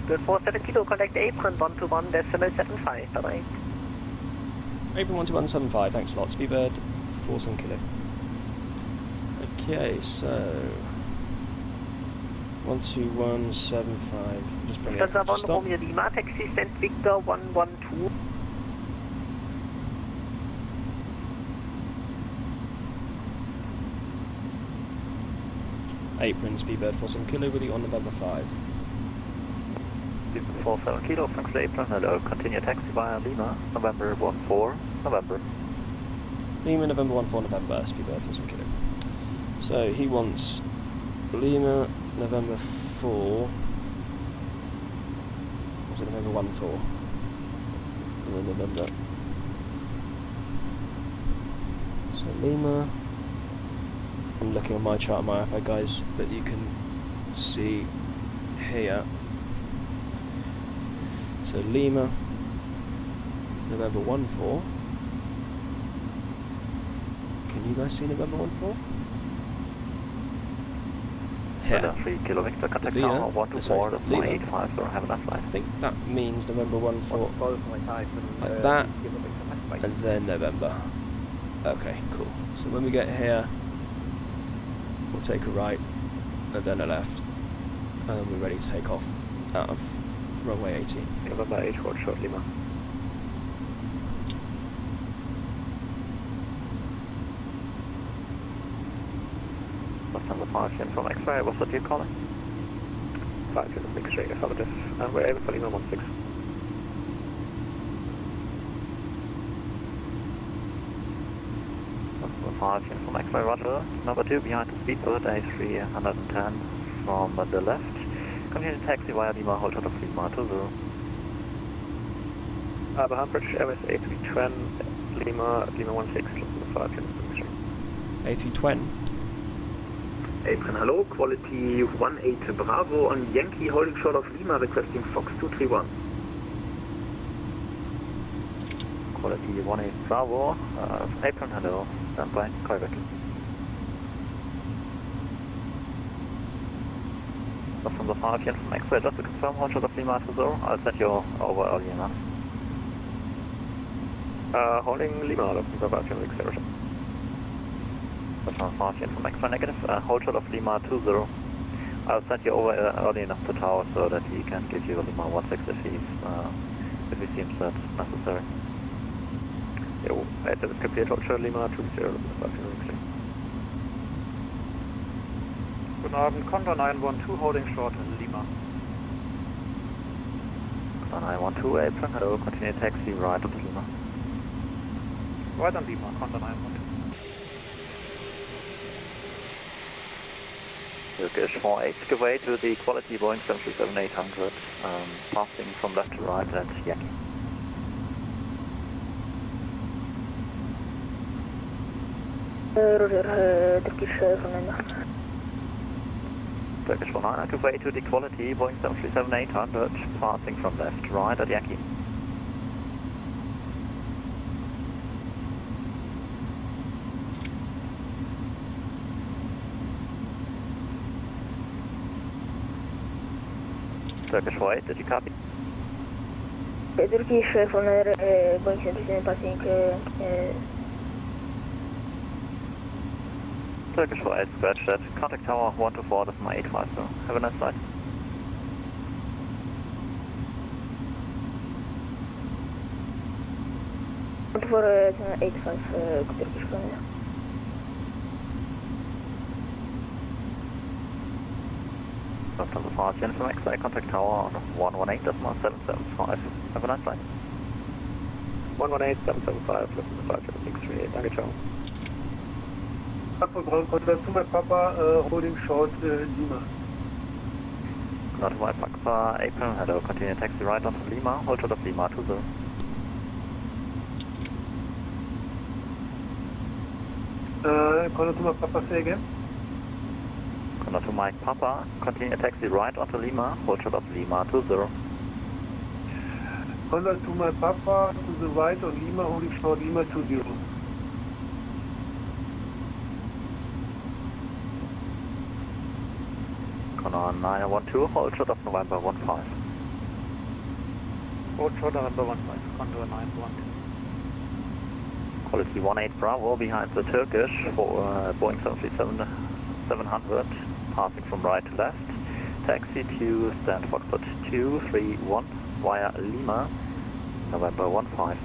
Good 47 kilo, contact apron 121 decimal 75, bye-bye. Apron 12175, thanks a lot. Speedbird 47 kilo. Okay, so 12175. Just bring it up to stop. Romeo Lima, taxi send Victor 112. Apron Speedbird 47 kilo with you on November 5. 47 kilo, Frankfurt apron, hello, continue taxi via Lima, November 14, November. Lima, November 14, November, Speedbird 47 kilo. So he wants Lima, November 4. Was it November 14? And then November. So Lima. I'm looking on my chart on my iPad, guys, but you can see here. So Lima, November 14. Can you guys see November 14? Yeah. 3 kilo Victor, contact tower 124, that's 185, so have a nice flight. I think that means November 14. Like that, and then November. Okay, cool. So when we get here, we'll take a right, and then a left, and then we're ready to take off out of runway 18. November 8, hold short Lima. Lufthansa 5 in from X-ray, what's the deal calling? 5 in from X-ray, affirmative, and we're able for Lima 16. Lufthansa 5 in from X-ray, roger. Number 2 behind the speedbird, A310 from the left. Continue taxi via Lima, hold short of Lima 20. Behind British Airways A310, Lima 16, Lufthansa 5 in from X-ray. A320? Apron, hello, quality 18 Bravo on Yankee, holding short of Lima, requesting Fox 231. Quality 18 Bravo, apron, hello, stand by, Gatwick. Lufthansa 5 here from X-ray, just to confirm, hold short of Lima 20, I'll set you over early enough. Holding Lima, Lufthansa 5 here, X-ray. Delta 14 from X-ray negative, hold short of Lima 20. I'll send you over early enough to tower so that he can give you Lima 16 if he seems that necessary. Jo, это kapiert, hold short Lima 20, Guten Abend, Condor 912 holding short Lima. Condor 912, apron, hello, continue taxi right on Lima. Right on Lima, Condor 912. Turkish 48, give way to the quality Boeing 737-800, passing from left to right at Yankee. Roger, Turkish 49. Turkish 49, give way to the quality Boeing 737-800, passing from left to right at Yankee. Turkish 48, did you copy? Turkish 49, Boeing 737 passing. Turkish 48, scratch that. Contact tower 124.850. Have a nice flight. For 85, Turkish 49. Lufthansa Fahrtchen from X-ray, contact tower on 118.775. Have a nice flight. 118.775, Lufthansa Fahrtchen 638, danke, ciao. Papa Ground Contact to my Papa, holding short Lima. Not to my Papa, apron, hello, continue taxi right on to Lima, hold short of Lima 20. Contact to my Papa, say again. Condor to Mike Papa, continue taxi right onto Lima, hold short of Lima 20. Contact to my Papa, to the right on Lima, holding short Lima 20. Condor 912, hold short of November 15. Hold short November 15, Condor 912. Quality 18 Bravo behind the Turkish for Boeing 737-700, passing from right to left. Taxi to stand Foxtrot 231 via Lima, November 15.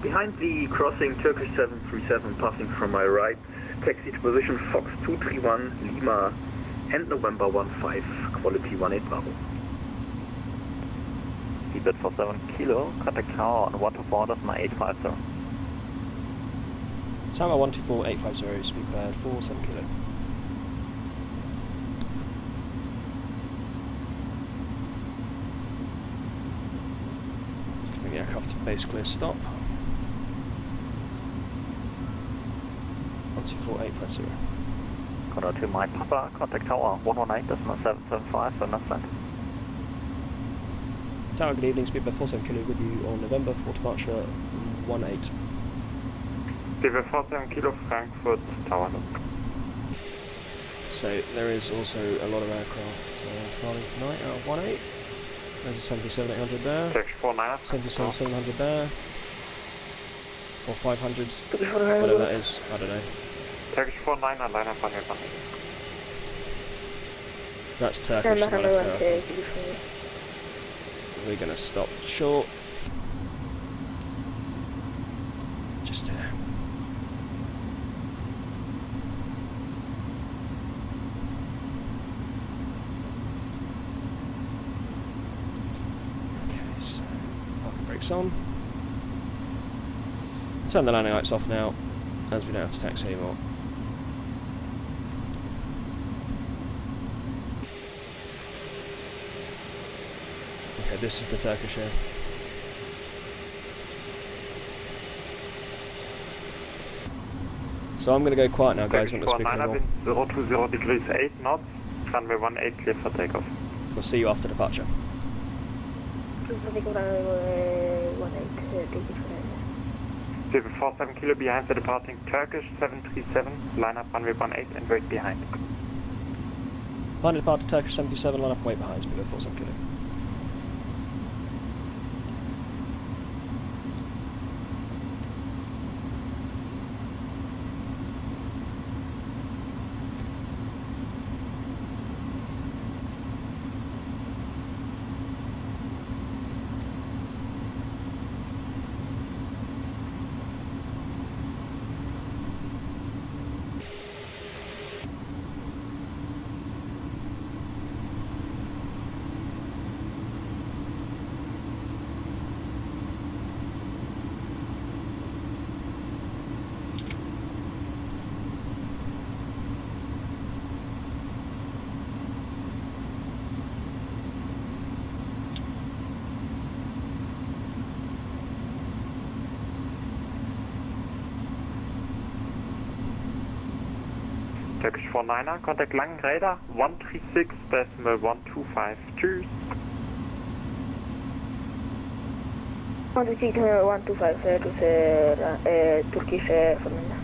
Behind the crossing Turkish 737 passing from my right, taxi to position Fox 231 Lima and November 15, quality 18 Bravo. Speedbird for 7 kilo, contact tower on 124.850. Tower 124.850, speedbird for 7 kilo. Just bring the aircraft to base clear stop. 124.850. Condor to Mike Papa, contact tower 118.775 for enough land. Tower, good evening, speedbird 47 kilo with you on November for departure 18. Speedbird 47 kilo, Frankfurt, tower. So there is also a lot of aircraft flying tonight out of 18. There's a 737-800 there. 737-700 there. Or 500. Whatever that is, I don't know. Turkish 49, Atlanta, That's Turkish on the left there. We're going to stop short. Just here. Okay, so parking brakes on. Turn the landing lights off now, as we don't have to taxi anymore. Okay, this is the Turkish here. So I'm going to go quiet now, guys. I'm not speaking anymore. 020 degrees 8 knots, runway 18 clear for takeoff. We'll see you after departure. Speedbird 47 kilo behind the departing Turkish 737, line up runway 18 and wait behind. Line of departure Turkish 737, line up and wait behind, speedbird 47 kilo. Turkish 49er, contact Langen Radar 136.125. Tschüss. 125 to Turkish Fernanda.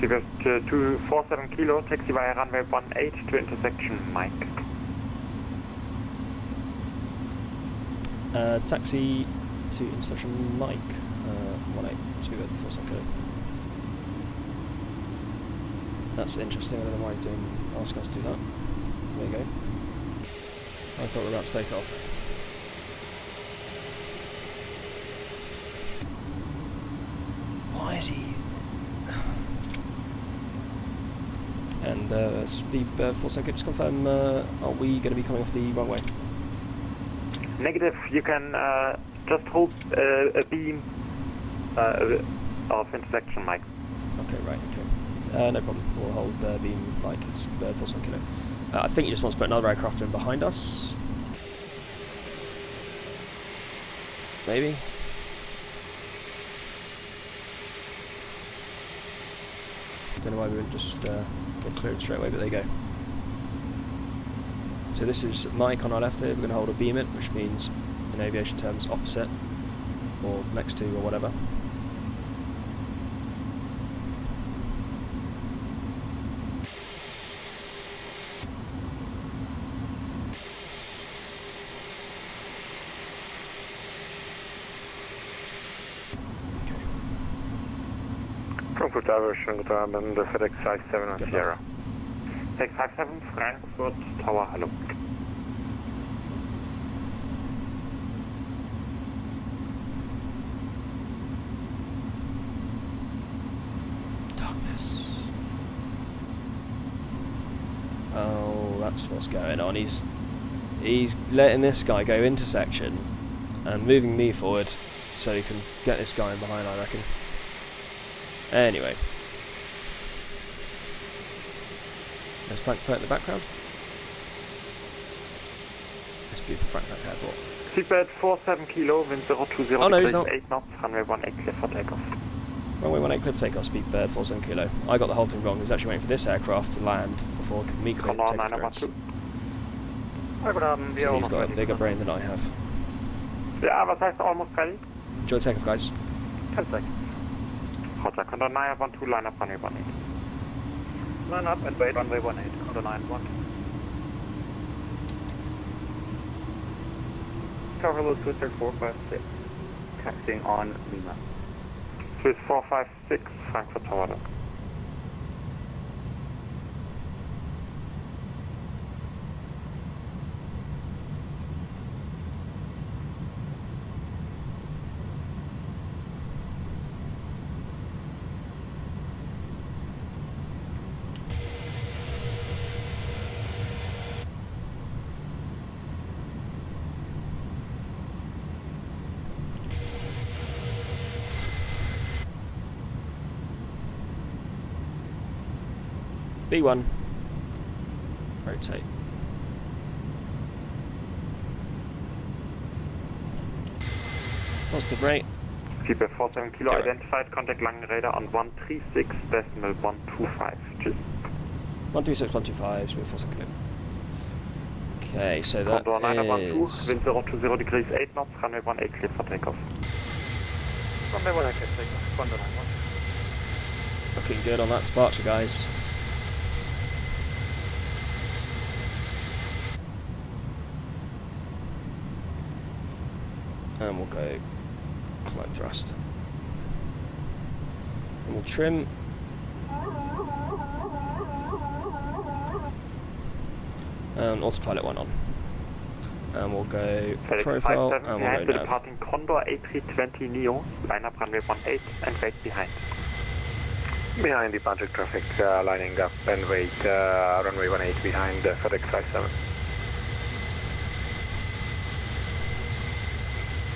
Seabird 247 kilo, taxi via runway 18 to intersection Mike. Taxi to intersection Mike, 18 to go for second. That's interesting, I don't know why he's asking us to do that. There you go. I thought we were about to take off. Why is he... And speed 4 seconds, just confirm, are we going to be coming off the runway? Negative, you can just hold a beam of intersection Mike. Okay, right, okay. No problem, we'll hold beam like it's 4 kilo. I think he just wants to put another aircraft in behind us. Maybe? Don't know why we wouldn't just get cleared straight away, but there you go. So this is Mike on our left here, we're going to hold a beam it, which means in aviation terms opposite, or next to, or whatever. Frankfurt Tower, schönen guten Abend, FedEx 57 on Sierra. FedEx 57, Frankfurt Tower, hallo. Darkness. Oh, that's what's going on. He's letting this guy go intersection and moving me forward so he can get this guy in behind, I reckon. Anyway, there's Frankfurt in the background. This beautiful Frankfurt airport. Seabird 47 kilo, wind 020 oh, no, he's not. 8 knots, runway 18 clear for takeoff. Runway 18 clear for takeoff, Speedbird 47 kilo. I got the whole thing wrong. He was actually waiting for this aircraft to land before me clearing the takeoff clearance. So he's got a bigger brain than I have. Yeah, was heißt almost ready? Enjoy the takeoff, guys. 10 seconds. Roger, Condor 912, line up runway 18. Line up and wait, runway 18, Condor 912. Tower low 23456, taxiing on Lima. Swiss 456, Frankfurt Tower. B1. Rotate. Positive rate. Seabird 47 kilo identified, contact Langen Radar on 136.125. Cheers. 136.125, Seabird 47 kilo. Okay, so that Condor 912, is... wind 020 degrees 8 knots, runway 18 clear for takeoff. Runway 18 clear for takeoff, Condor 912. Looking good on that departure, guys. And we'll go climb thrust. And we'll trim. And autopilot one on. And we'll go FedEx profile 57, and we'll go nav. departing Condor A320 Neo, line up runway 18 and wait behind. Behind departure traffic, lining up and wait, runway 18 behind FedEx 57.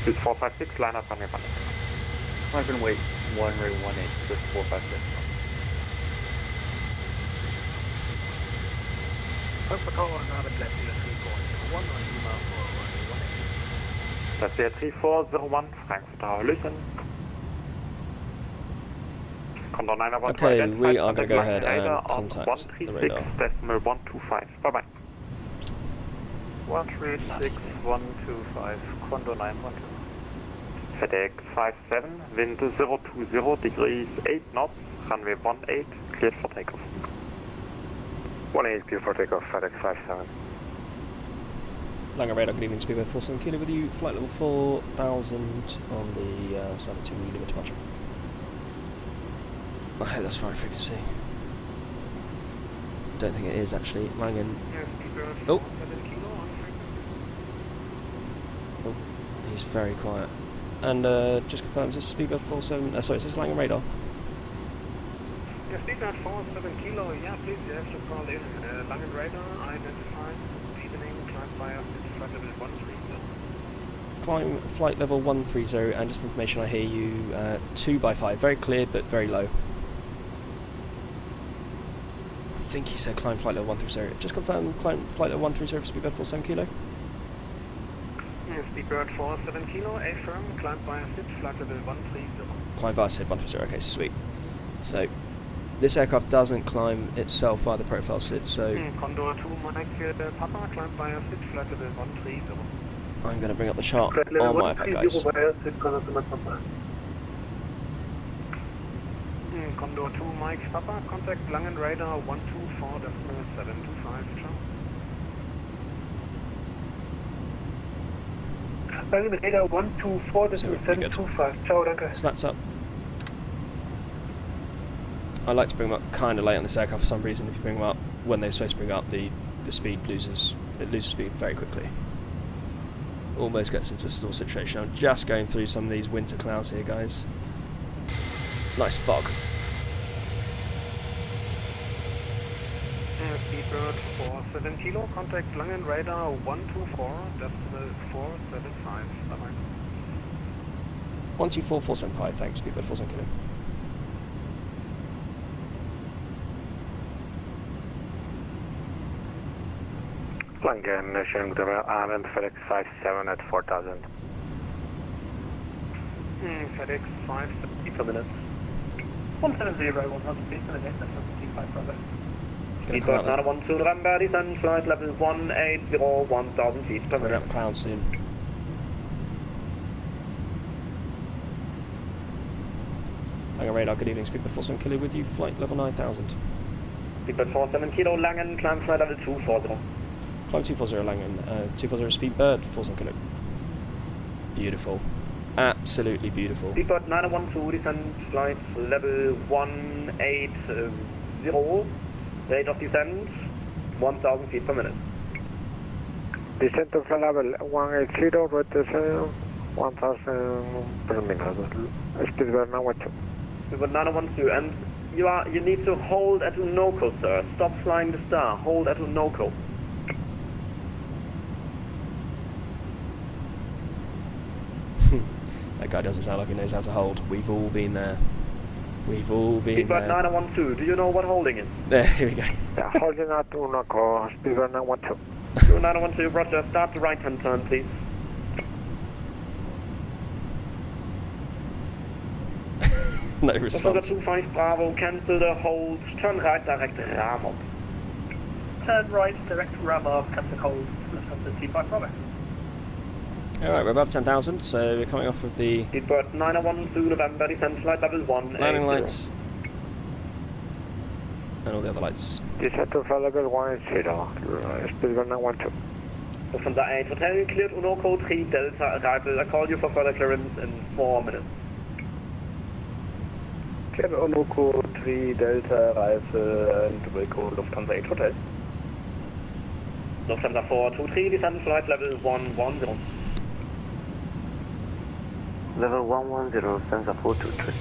Swiss 456, line up runway 18. I can wait, runway 18, Swiss 456. Frankfurt Tower and Abend left 341 on Lima for runway 18. That's the 3401, Frankfurt Tower, listen. Condor 912 Okay, identified, we are going to go contact ahead radar and on contact the radar. 136.125. Bye-bye. 136.125, Condor 912. FedEx 57, wind 020 degrees 8 knots, runway 18, cleared for takeoff. 18 clear for takeoff, FedEx 57. Langer radar, good evening, Speedbird 47 Kilo with you, flight level 4000 on the 72 Lima departure. I hope that's right frequency. Don't think it is actually. Langen. Oh! Oh, he's very quiet. And just confirm, is this Speedbird 47? Sorry, is this Langen radar? Yeah, Speedbird 47 Kilo, yeah, please, you have to call in. Langen radar, identified, evening, climb via flight level 130. Climb flight level 130, and just for information, I hear you 2x5. Very clear, but very low. I think you said climb flight level 130. Just confirm climb flight level 130 for Speedbird 47 Kilo. Yeah, Speedbird 47 Kilo, affirm, climb via SID, flight level 130. Climb via SID 130, okay, sweet. So, this aircraft doesn't climb itself via the profile SID, so... Condor 2, Mike, Papa, climb via SID, flight level 130. I'm going to bring up the chart on my iPad, guys. Condor 2, Mike, Papa, contact Langen radar 124.725, ciao. Langen radar 124.725, ciao, danke. So that's up. I like to bring them up kind of late on this aircraft for some reason. If you bring them up when they're supposed to bring up, the speed loses speed very quickly. Almost gets into a stall situation. I'm just going through some of these winter clouds here, guys. Nice fog. Speedbird 47 Kilo, contact Langen radar 124.475. Bye-bye. 124.475, thanks, Speedbird 47 Kilo. Langen, sharing with the island, FedEx 57 at 4000. FedEx 570 per minute. 170, 100 feet, and again, that's 55 brother. Speedbird 912, November, descend, flight level 180, 1000 feet per We're minute. up clouds soon. Langen radar, good evening, Speedbird 47 Kilo with you, flight level 9000. Speedbird 47 Kilo, Langen, climb flight level 240. Climb 240 Langen, 240 Speedbird 47 Kilo. Beautiful. Absolutely beautiful. Speedbird 912, descend, flight level 180, rate of descent, 1000 feet per minute. Descent to flight level 180, rate descent 1000 per minute. Speedbird 912. Speedbird 912, and you need to hold at Unoco, sir. Stop flying the star. Hold at Unoco. That guy doesn't sound like he knows how to hold. We've all been there. We've all been Speedbird there. 912, do you know what holding is? There, here we go. Yeah, holding at Unoco, Speedbird 912. 912, roger. Start the right-hand turn, please. No response. 25 Bravo, cancel the hold. Turn right, direct ram up. Turn right, direct ram up, cancel hold, left hand to T5 Bravo. Alright, we're above 10,000, so we're coming off of the... Speedbird 912, November, descend flight level 180. landing lights. And all the other lights. Descent to flight level 180, Speedbird 912. From the A310, cleared Unoco 3 Delta arrival. I call you for further clearance in 4 minutes. Cleared Unoco 3 Delta arrival and Wilco Lufthansa 8 Hotel. Lufthansa 423, descend flight level 110. Level 110, Lufthansa 423.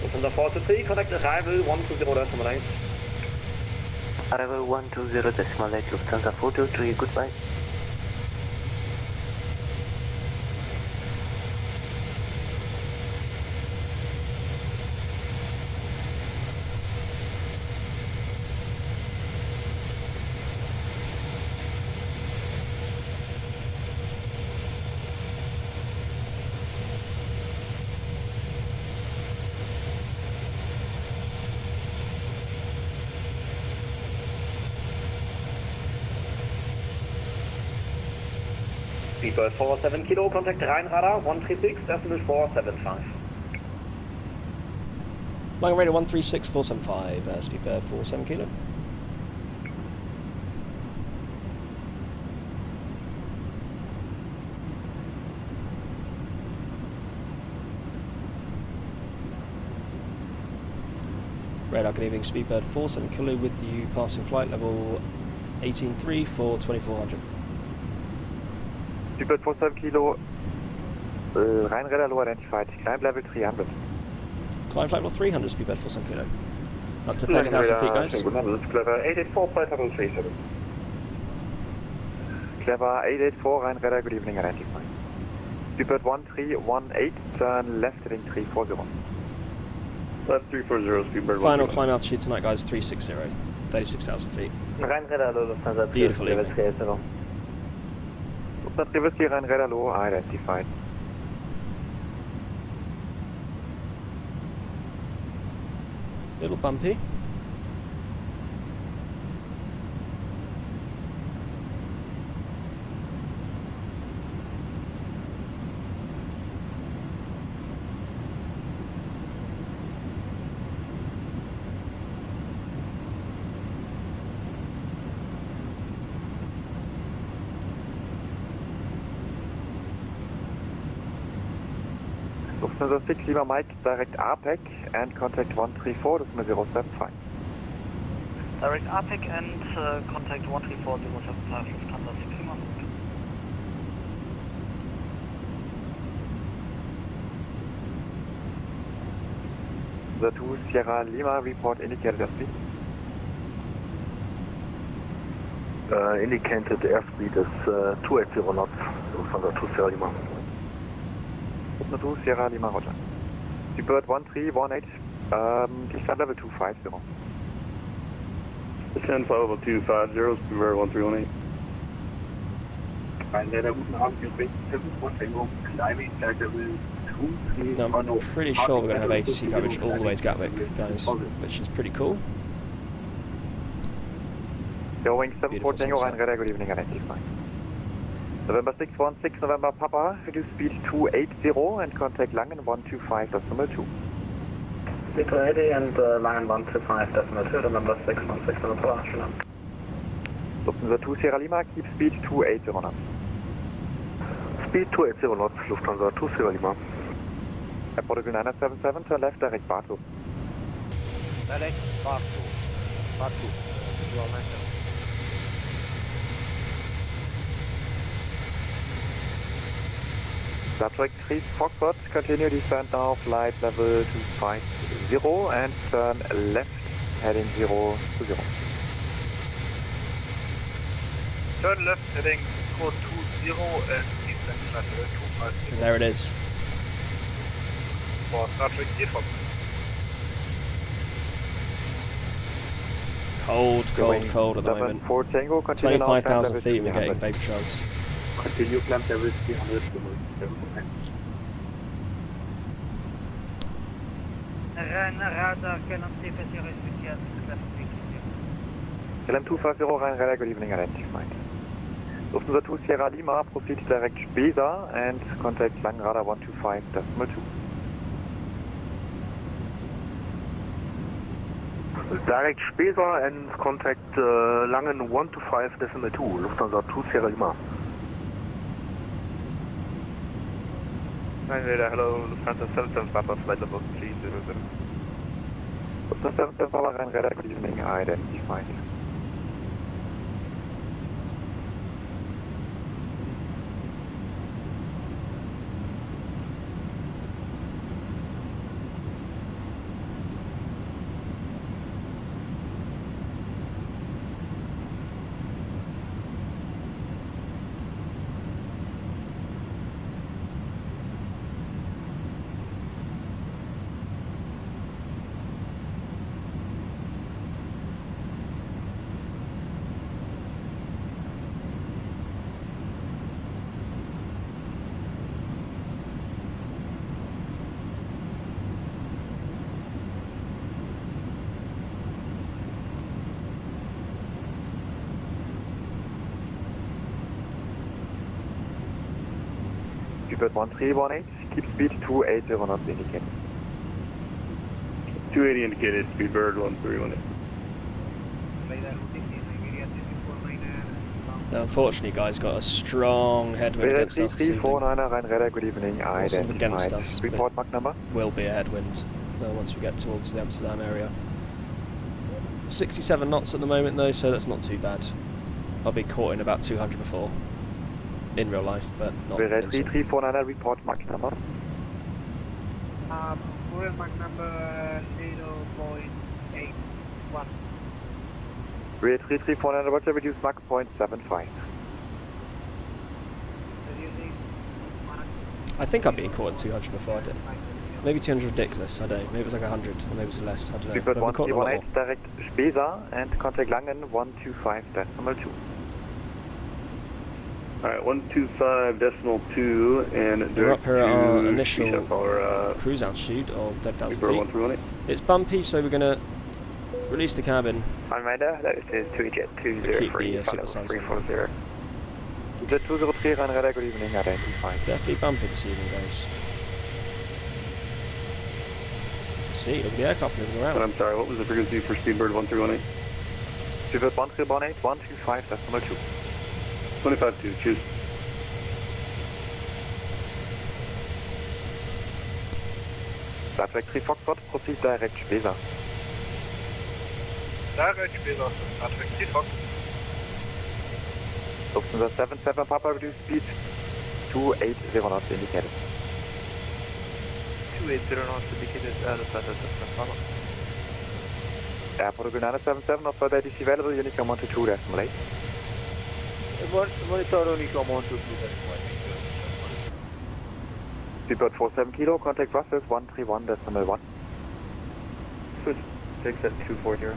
Lufthansa 423, contact arrival 120.9. Arrival 120 decimal 8 Lufthansa 423, goodbye. Speedbird 47 Kilo, contact Rheinradar 136.475. Flying radar 136475, Speedbird 47 Kilo. Radar, good evening, Speedbird 47 Kilo with you, passing flight level 18.3 for 2400. Speedbird 47 Kilo, Rheinradar low identified, climb level 300. Climb flight level 300, Speedbird 47 Kilo. Up to 30,000 feet, guys. Clever 884, flight level 37. Clever 884, Rheinradar, good evening, identified. Speedbird 1318, turn left heading 340. Left 340, Speedbird. Final climb altitude tonight, guys, 360, 36,000 feet. Rheinradar low Lufthansa Beautiful evening. Lufthansa Previously Rheinradar low identified. Little bumpy. Lufthansa 6 Lima Mike, direct RPEC and contact 134, decimal 075. Direct RPEC and contact 134 075 Lufthansa 6 Lima. The 2 Sierra Lima report indicated airspeed. Indicated airspeed is 280 knots, Lufthansa 2 Sierra Lima. Lufthansa 2 Sierra Lima, roger. Speedbird 1318, descent level 250. Descent level 250, Speedbird 1318. No, I'm pretty sure we're going to have ATC coverage all the way to Gatwick, guys, which is pretty cool. Going 74 Tango, Rheinradar, good evening, identified. November 616, November Papa, reduce speed 280 and contact Langen 125.2. Speed 280 and Langen 125.2, November 616, November Papa, Lufthansa 2 Sierra Lima, keep speed 280 knots. Speed 280 knots, Lufthansa 2 Sierra Lima. At Protocol 977, turn left, direct Bartow. Direct Bartow. Bartow. Star Trek 3 Foxtrot, continue descent now, flight level 250 and turn left, heading 020. Turn left, heading 420 and descent flight level 250. And there it is. For Star Trek 3 Fox. Cold at the moment. 4 Tango, continue 25,000 feet, we're getting vapor trails. Continue climb level 300. Radar, KLM 250 restricted, KLM 250, Rheinradar, good evening, identified. Lufthansa 2 Sierra Lima, proceed direct Spesa and contact Langenradar 125.2. Direct Spesa and contact Langen 125.2, Lufthansa 2 Sierra Lima. Hello, Lufthansa 77 Papa, flight level 300. Lufthansa 77 Papa, Rheinradar, good evening, identified. Speedbird 1318, keep speed 280 knots indicated. 280 indicated, Speedbird 1318. Unfortunately, guys, got a strong headwind against us. 349er Rhein Radar, good evening. Wasn't against us. Report Mach number. Will be a headwind once we get towards the Amsterdam area. 67 knots at the moment, though, so that's not too bad. I'll be caught in about 200 before, in real life, but not. 349er, report Mach number. Real Mach number 0.81. 349er, roger, reduce Mach 0.75. I think I've been caught in 200 before, I did. Maybe 200 ridiculous, I don't know. Maybe it was like 100, or maybe it was less, I don't know. Speedbird 1318, direct Spesa, and contact Langen 125.2. Alright, 125.2, and we're up here at our initial our, cruise altitude of 10,000 feet. It's bumpy, so we're going to release the cabin. On radar, that is 2Jet 203, keep the super sounds 340. Jet 203, Rhein Radar, good evening, identify. Definitely bumpy this evening, guys. See, look at the aircraft moving around. I'm sorry, what was the frequency for Speedbird 1318? Speedbird 1318, 125.2. 25.2, choose. Gatwick 3 Foxtrot, proceed direct Spesa. Direct Spesa, Gatwick 3 Fox. Lufthansa 77 Papa, reduce speed 280 knots indicated. 280 knots indicated, Lufthansa 77 Papa. Airport Granada 77, not further ATC available, Unicom 122, decimal 8. Monitor Unicom 122, decimal 8. Speedbird 47 kilo, contact Brussels 131.1. Switch, take that 240.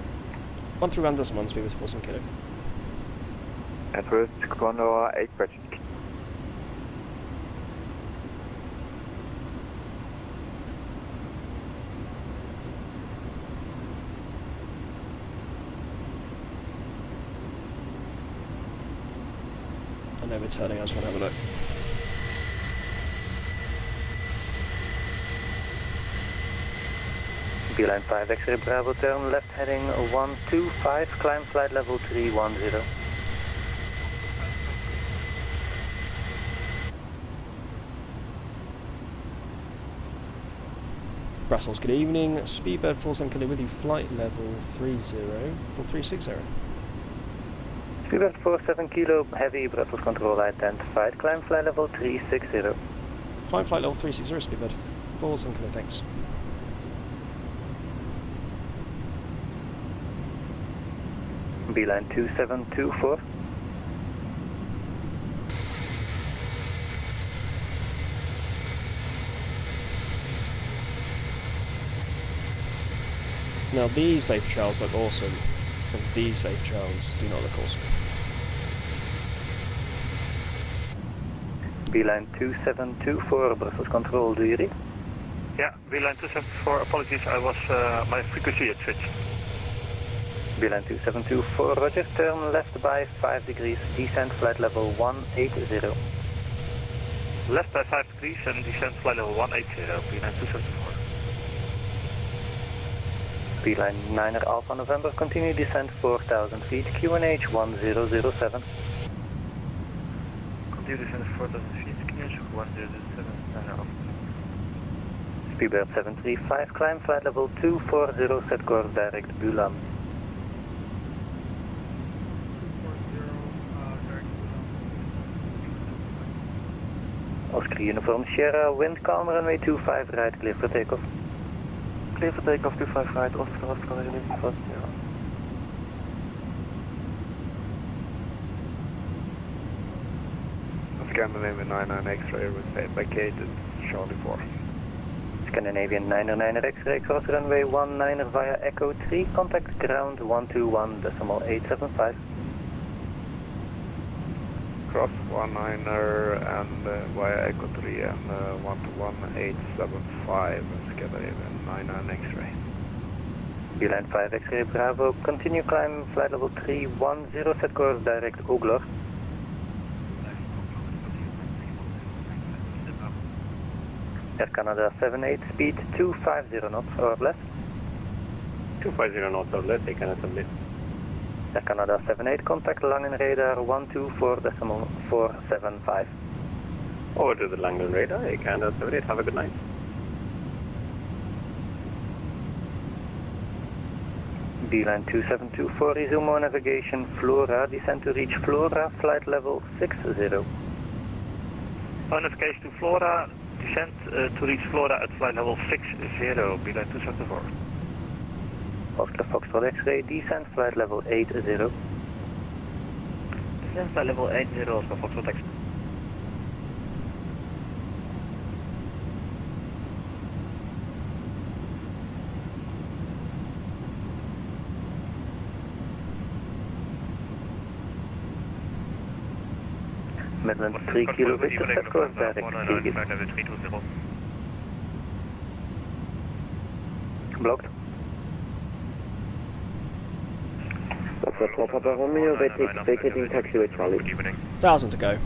131.1, speed was 47 kilo. And first, Condor 8 question. I know we're turning, I just want to have a look. Beeline 5 X-ray Bravo, turn left heading 125, climb flight level 310. Brussels, good evening. Speedbird 47 kilo with you, flight level 4360. Speedbird 47 kilo, heavy, Brussels control identified, climb flight level 360. Climb flight level 360, Speedbird 47 kilo, thanks. Beeline 2724. Now these vapor trails look awesome, and these vapor trails do not look awesome. Beeline 2724, Brussels control, do you read? Yeah, Beeline 274, apologies, I was, my frequency had switched. Beeline 2724, roger, turn left by 5 degrees, descent flight level 180. Left by 5 degrees and descent flight level 180, Beeline 274. Beeline 9er Alpha November, continue descent 4,000 feet, QNH 1007. Continue descent 4,000 feet, QNH 1007, 9er Alpha. Speedbird 735, climb flight level 240, set course direct Bulan. Oscar Uniform Sierra, wind calm, runway 25 right, clear for takeoff. Clear for takeoff 25 right, Oscar, release first zero. Scandinavian 99 X-ray with vacated Charlie 4. Scandinavian 99er X-ray, cross runway 19er via Echo 3, contact ground 121.875. Cross 19er and via Echo 3 and 121.875 Scandinavian 99 X-ray. Beeline 5 X-ray Bravo, continue climb flight level 310, set course direct Oglor. Air Canada 78, speed 250 knots or less. 250 knots or less, Air Canada 78. Air Canada 78, contact Langen radar 124.475. Over to the Langen radar, Air Canada 78, have a good night. Beeline 2724, resume on navigation, Flora, descend to reach Flora, flight level 60. On navigation to Flora, descend to reach Flora at flight level 60, Beeline 274. Oscar Foxtrot X-ray, descend flight level 80. Descend flight level 80, Oscar Foxtrot X-ray. Midland 3 kilo Victor, set course direct, blocked. Papa Romeo, vacating taxiway Charlie. 1,000 to go.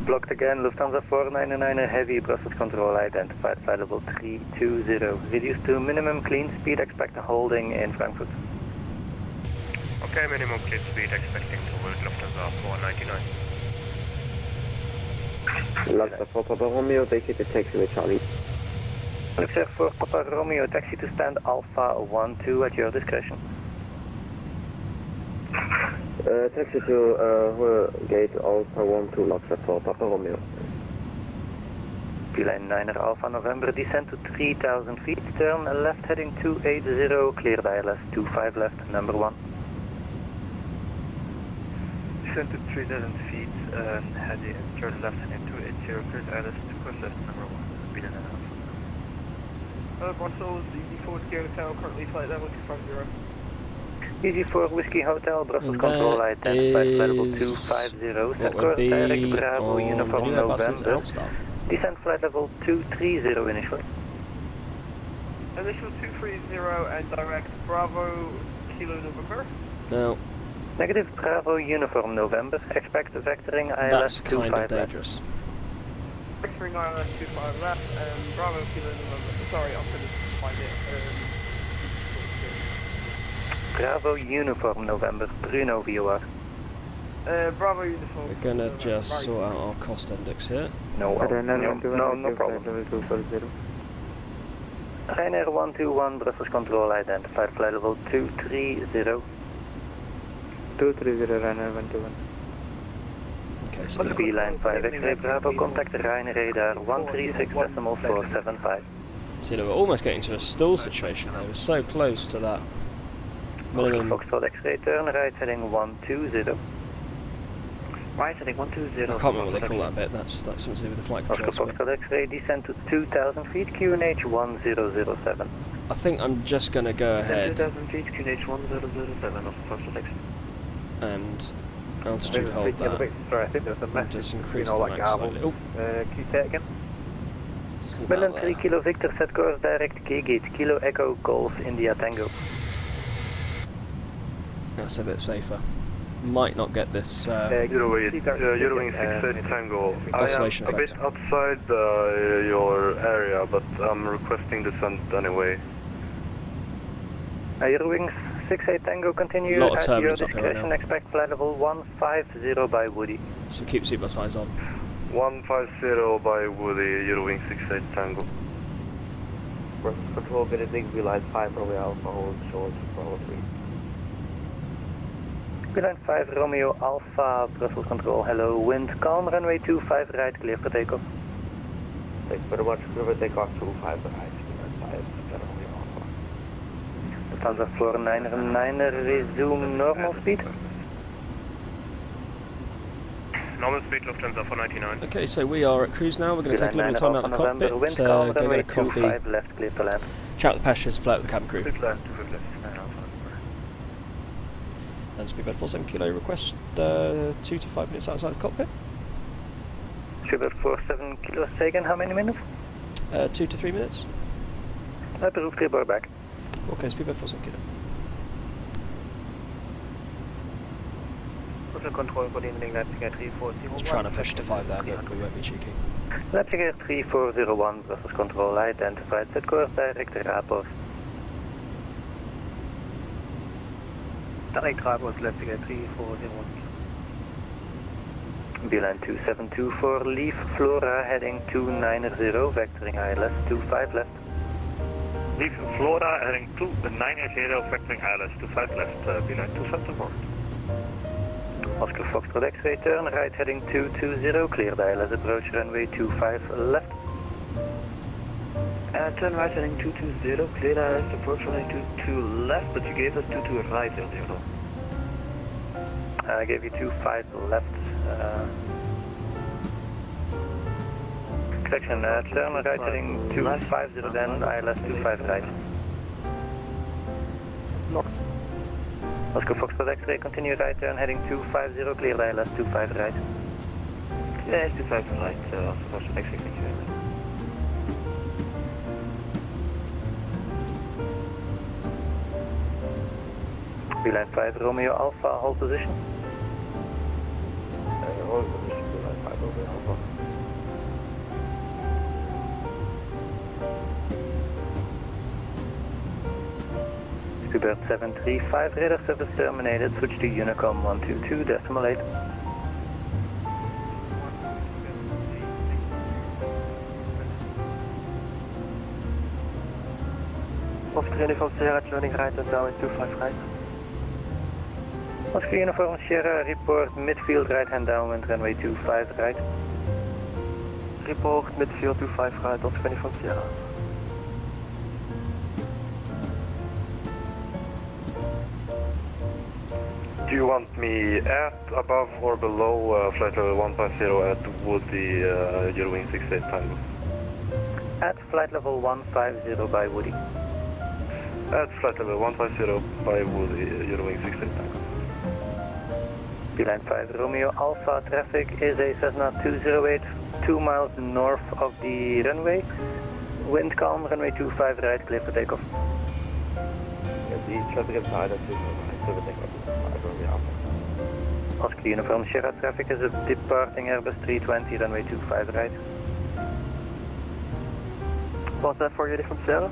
Blocked again, Lufthansa 499 heavy, Brussels control identified, flight level 320. Reduced to minimum clean speed, expect a holding in Frankfurt. Okay, minimum clean speed, expecting to hold Lufthansa 499. Lufthansa 4 Papa Romeo, vacated taxiway Charlie. Lufthansa 4 Papa Romeo, taxi to stand Alpha 12 at your discretion. Taxi to gate Alpha 12, Lufthansa 4 Papa Romeo. Beeline 9er Alpha November, descend to 3,000 feet, turn left heading 280, clear ILS 25 left, number 1. Descend to 3,000 feet, heading, turn left heading 280, clear ILS 2 left, number 1, Beeline 9er Alpha. Brussels, EG4 Whiskey Hotel, currently flight level 250. EG4 Whiskey Hotel, Brussels control identified, flight level 250, set course direct Bravo Uniform November, descend flight level 230 initially. Initial 230 and direct Bravo Kilo November. No. Negative Bravo Uniform November, expect vectoring ILS That's 25 kind of left. dangerous. Vectoring ILS 25 left and Bravo Kilo November. Sorry, I'm going to find it. Bravo Uniform November, Bruno VOR. Bravo Uniform. We're gonna just sort out our cost index here. No problem. Ryanair 121, Brussels control identified, flight level 230. 230, Ryanair 121. Okay, so Beeline 5 X-ray Bravo, contact Ryanair radar 136.475. See, we're almost getting to a stall situation here. We're so close to that minimum. Foxtrot X-ray, turn right heading 120. Right heading 120. I can't remember what they call that bit. That's something to do with the flight control. Foxtrot X-ray, descend to 2,000 feet, QNH 1007. I think I'm just going to go ahead 2,000 feet, QNH 1007 of Foxtrot X-ray. and altitude hold that. Sorry, I think there was a message. Just increase the max slightly. Oh. Can you say it again? Midland 3 Kilo Victor, set course direct K-gate, Kilo Echo Golf India Tango. That's a bit safer. Might not get this. Eurowing 68 Tango. I am a bit outside your area, but I'm requesting descent anyway. Eurowing 68 Tango, continue at your discretion, expect flight level 150 by Woody. So keep seatbelt signs on. 150 by Woody, Eurowing 68 Tango. Control visiting Beeline 5 Romeo Alpha, hold short, Bravo 3. Beeline 5 Romeo Alpha, Brussels control, hello, wind calm, runway 25 right, clear for takeoff. Thanks very much, clear for takeoff 25 right, Beeline 5 Romeo Alpha. Lufthansa 499, resume normal speed. Normal speed, Lufthansa 499. Okay, so we are at cruise now. We're going to take a little bit of time out of the cockpit, go get a coffee, left, clear for land. chat with the passengers, flirt with the cabin crew. And speedbird 47 kilo, request 2 to 5 minutes outside of cockpit. Speedbird 47 kilo, say again, how many minutes? 2 to 3 minutes. Approved, clear bar back. Okay, speedbird 47 kilo. Brussels control for the ending Leipzig Air 3401. Just trying to push to 5 there, but we won't be cheeky. Leipzig Air 3401, Brussels control identified, set course direct rapport. Direct rapport, Leipzig Air 3401. Beeline 2724, leave Flora heading 290, vectoring ILS 25 left. Leave Flora heading 290, vectoring ILS 25 left, Beeline 274. Oscar Foxtrot X-ray, turn right heading 220, clear the ILS approach runway 25 left. Turn right heading 220, clear the ILS approach runway 22 left, but you gave us 22 right earlier though. I gave you 25 left. Correction, turn right heading 250 then, ILS 25 right. Oscar Foxtrot X-ray, continue right turn heading 250, clear the ILS 25 right. Yeah, 25 right, Oscar Foxtrot X-ray, thank you very much. Beeline 5 Romeo Alpha, hold position. Hold position, Beeline 5 Romeo Alpha. Bird 735, radar service terminated, switch to Unicom 122.8. Oscar Uniform Sierra, turning right and down 25 right. Oscar Uniform Sierra, report midfield right hand downwind, runway 25 right. Report midfield 25 right, Oscar Uniform Sierra. Do you want me at, above, or below flight level 150 at Woody, Eurowing 68 Tango? At flight level 150 by Woody. At flight level 150 by Woody, Eurowing 68 Tango. Beeline 5 Romeo Alpha, traffic is a Cessna 208, 2 miles north of the runway. Wind calm, runway 25 right, clear for takeoff. The traffic is high, that's clear for takeoff. Oscar Uniform Sierra, traffic is departing Airbus 320, runway 25 right. What's that for Uniform Sierra?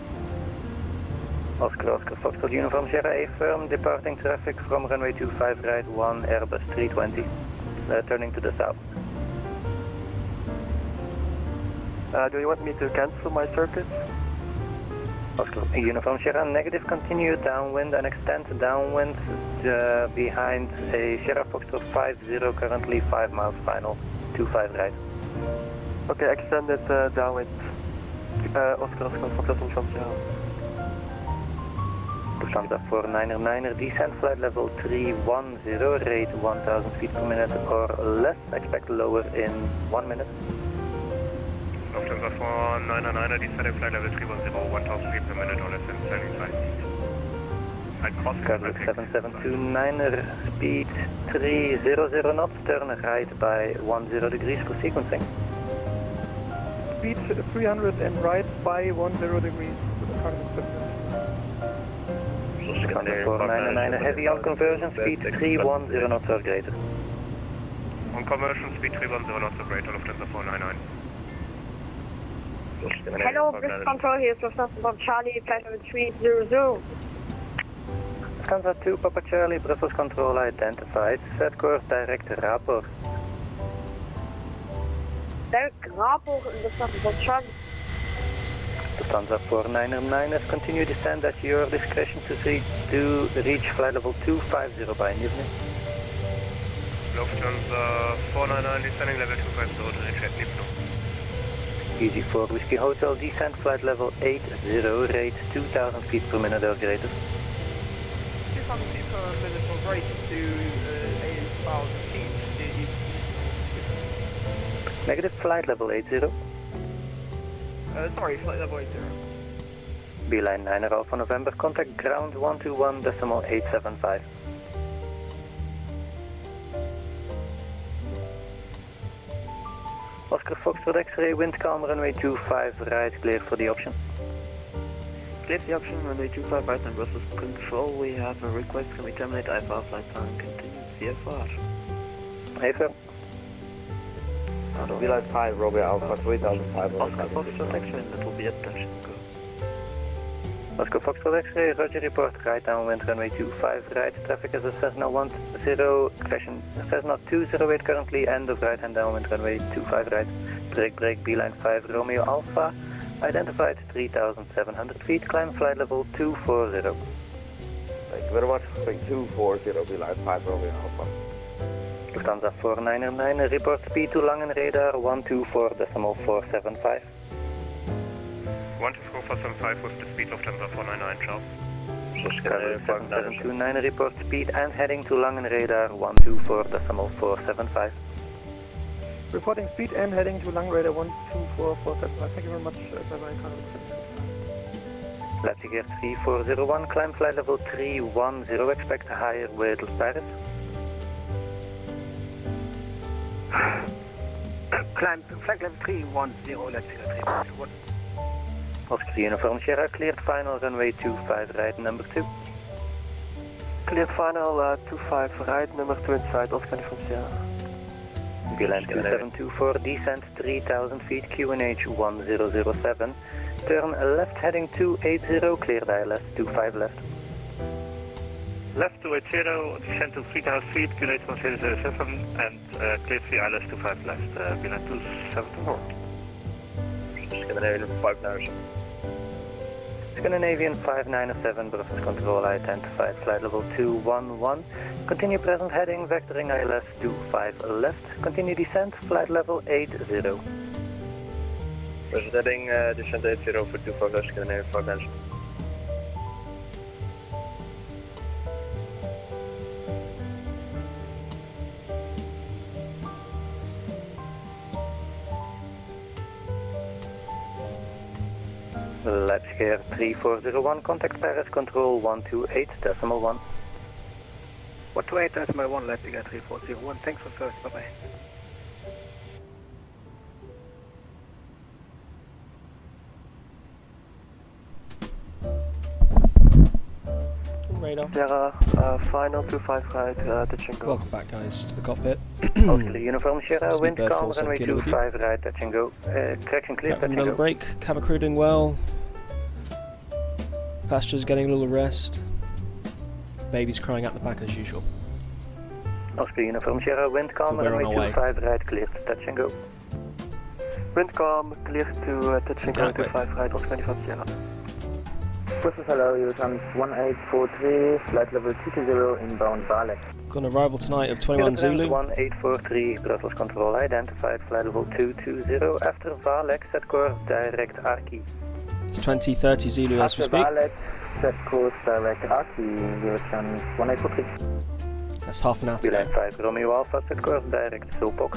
Oscar Foxtrot Uniform Sierra, A firm, departing traffic from runway 25 right, 1 Airbus 320, turning to the south. Do you want me to cancel my circuit? Oscar Uniform Sierra, negative, continue downwind and extend downwind behind a Sierra Foxtrot 50, currently 5 miles final, 25 right. Okay, extended downwind. Oscar Foxtrot Uniform Sierra. Lufthansa 499er, descent flight level 310, rate 1000 feet per minute or less, expect lower in 1 minute. Lufthansa 499er, descending flight level 310, 1000 feet per minute or less than standing flight. Gatwick 7729er, speed 300 knots, turn right by 10 degrees for sequencing. Speed 300 and right by 10 degrees. Lufthansa 499er, heavy on conversion, speed 310 knots or greater. On conversion, speed 310 knots or greater, Lufthansa 499. Hello, British Control, here's Lufthansa from Charlie, flight level 300. Lufthansa 2 Papa Charlie, Brussels Control identified, set course direct rapport. Direct rapport, Lufthansa from Charlie. Lufthansa 499ers, continue descent at your discretion to reach flight level 250 by evening. Lufthansa 499 descending level 250 to reach at Nipno. Easy 4 Whiskey Hotel, descent flight level 80, rate 2000 feet per minute or greater. 200 feet per minute or greater to 8,000 feet. Negative, flight level 80. Sorry, flight level 80. Beeline 9 Alpha November, contact ground 121.875. Oscar Foxtrot X-ray, wind calm, runway 25 right, clear for the option. Clear for the option, runway 25 right and Brussels Control. We have a request, can we terminate IFR flight time, continue CFR. Hey, sir. VLight 5, Romeo Alpha 3005. Oscar Foxtrot X-ray, that will be at touch and go. Oscar Foxtrot X-ray, Roger, report, right downwind, runway 25, right, traffic is a Cessna 10, crashing, Cessna 208 currently, end of right hand downwind, runway 25, right, break, B-line 5, Romeo Alpha, identified 3,700 feet, climb flight level 240. Thank you very much, 240, VLight 5, Romeo Alpha. Lufthansa 499, report speed to Langen radar 124.475. 124.475 with the speed Lufthansa 499, Charles. Carrier 7729, report speed and heading to Langen radar 124.475. Reporting speed and heading to Langen radar 124.475. Thank you very much. Bye-bye. Leipzig Air 3401, climb flight level 310, expect a higher weight Paris. Climb flight level 310, Leipzig Air 3401. Oscar Uniform Sierra, cleared final, runway 25, right number 2. Cleared final, 25, right number 2 inside, Oscar Uniform Sierra. VLight 2724, descent 3000 feet, QNH 1007. Turn left heading 280, cleared ILS 25 left. Left 280, descent to 3000 feet, QNH 1007, and cleared via ILS 25 left, VLight 274. Scandinavian 597. Scandinavian 597, Brussels Control identified, flight level 211. Continue present heading, vectoring ILS 25 left. Continue descent, flight level 80. Present heading, descent 80 for 25 left, Scandinavian 597. Leipzig Air 3401, contact Paris Control 128.1. 128.1, Leipzig Air 3401. Thanks for service. Bye-bye. Radar. Sierra, final 25 right, touch and go. Welcome back, guys, to the cockpit. Oscar Uniform Sierra, wind calm, runway 25 right, touch and go. Traction clear, touch and another go. break, cabin crew doing well. Passengers getting a little rest. Baby's crying out the back as usual. Oscar Uniform Sierra, wind calm, runway 25 right, clear, touch and go. Wind calm, clear to touch and go, 25 right, Oscar Uniform Sierra. Brussels, hello, Houston 1843, flight level 220, inbound Barlek. Got an arrival tonight of 21 Zulu. 1843, Brussels Control identified, flight level 220, after Valek, set course direct Arki. It's 2030 Zulu as we speak. After Valek, set course direct Arki, Houston 1843. That's half an hour to go. 5 Romeo Alpha, set course direct Sopok.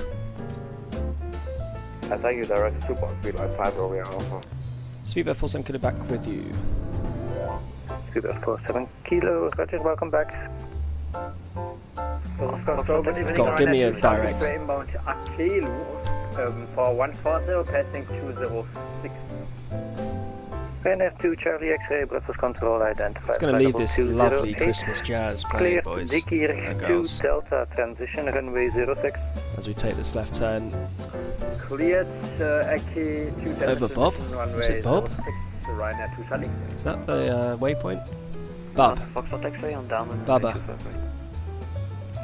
Thank you, direct Sopok, VLight 5 Romeo Alpha. Speedbird 47 back with you. Speedbird 47 Kilo, Roger, welcome back. God, give me a direct. Inbound Kilo for 140, passing 206. Ryanair 2 Charlie X-ray, Brussels Control identified. It's going to leave this lovely Christmas jazz playing, boys. Dickier and 2 girls. Delta, transition runway 06. As we take this left turn. Cleared, Aki 2 Over Bob? Is it Bob? Ryanair 2 Charlie. Is that the waypoint? Bob. Foxtrot X-ray on down. Baba.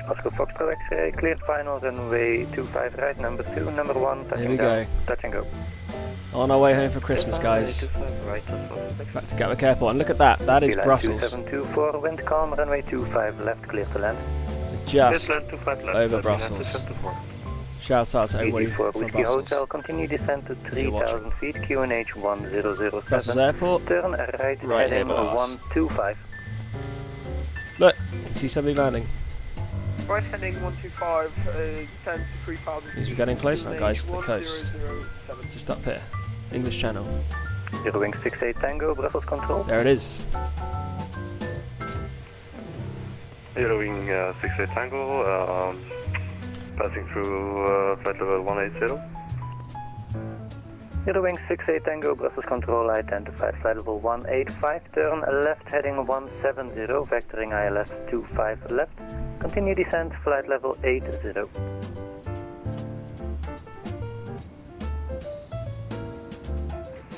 Oscar Foxtrot X-ray, cleared final, runway 25 right, number 2, number 1, touch Here and we go. Touch and go. On our way home for Christmas, guys. Back to Gatwick Airport, and look at that. That is Brussels. 2724, wind calm, runway 25 left, clear to land. Just over Brussels. Shout out to everybody from Whiskey Brussels. Hotel, continue descent to 3000 feet, QNH 1007. Brussels Airport. Turn right Right here, heading boss. 125. Look, you can see somebody landing. Right heading 125, 10 to 3000. As we're getting close now, guys, to the coast. Just up here. English Channel. Eurowing 68 Tango, Brussels Control. There it is. Eurowing 68 Tango, passing through flight level 180. Eurowing 68 Tango, Brussels Control identified, flight level 185, turn left heading 170, vectoring ILS 25 left. Continue descent, flight level 80.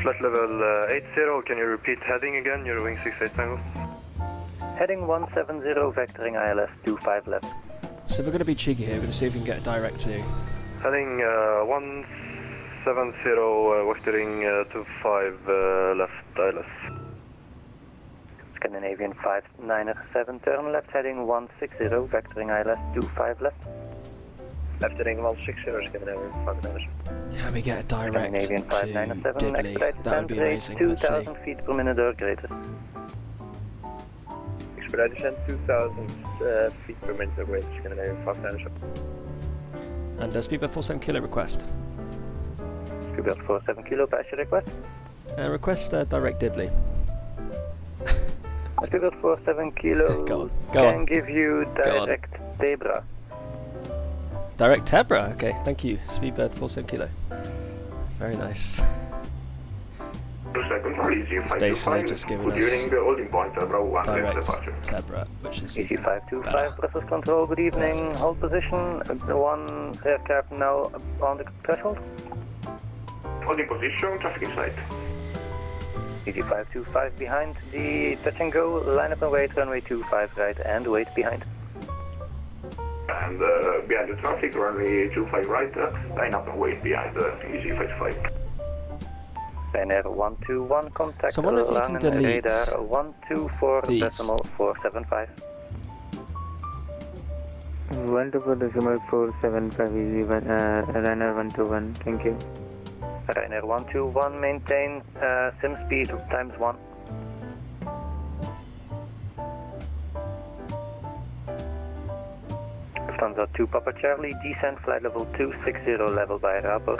Flight level 80, can you repeat heading again, Eurowing 68 Tango? Heading 170, vectoring ILS 25 left. So we're going to be cheeky here, we're going to see if we can get a direct to. Heading 170, vectoring 25 left ILS. Scandinavian 597, turn left, heading 160, vectoring ILS 25 left. Left heading 160, Scandinavian 597. Can we get a direct Scandinavian to 597, Diddley? That would be amazing. Let's see. 2,000 feet per minute or greater. Expedite descent 2,000 feet per minute or greater, Scandinavian 597. And speedbird 47 kilo request. Speedbird 47 kilo, pass your request. Request direct Diddley. Speedbird 47 kilo Go can on. give you direct Debra. Direct Tebra, okay, thank you. Speedbird 47 kilo. Very nice. 2 seconds, please. It's basically just giving us holding point, direct Tebra, which is EC525, Brussels Control, good evening. Hold position, one aircraft now on the threshold. Holding position, traffic inside. EC525 behind the touch and go, line up and wait, runway 25 right and wait behind. And behind the traffic, runway 25 right, line up and wait behind the EC55. Ryanair 121, contact So I wonder if you can Langen delete radar 124.475. 124.475 easy, Ryanair 121, thank you. Ryanair 121, maintain sim speed ×1. Lufthansa 2 Papa Charlie, descent flight level 260 level by rapport.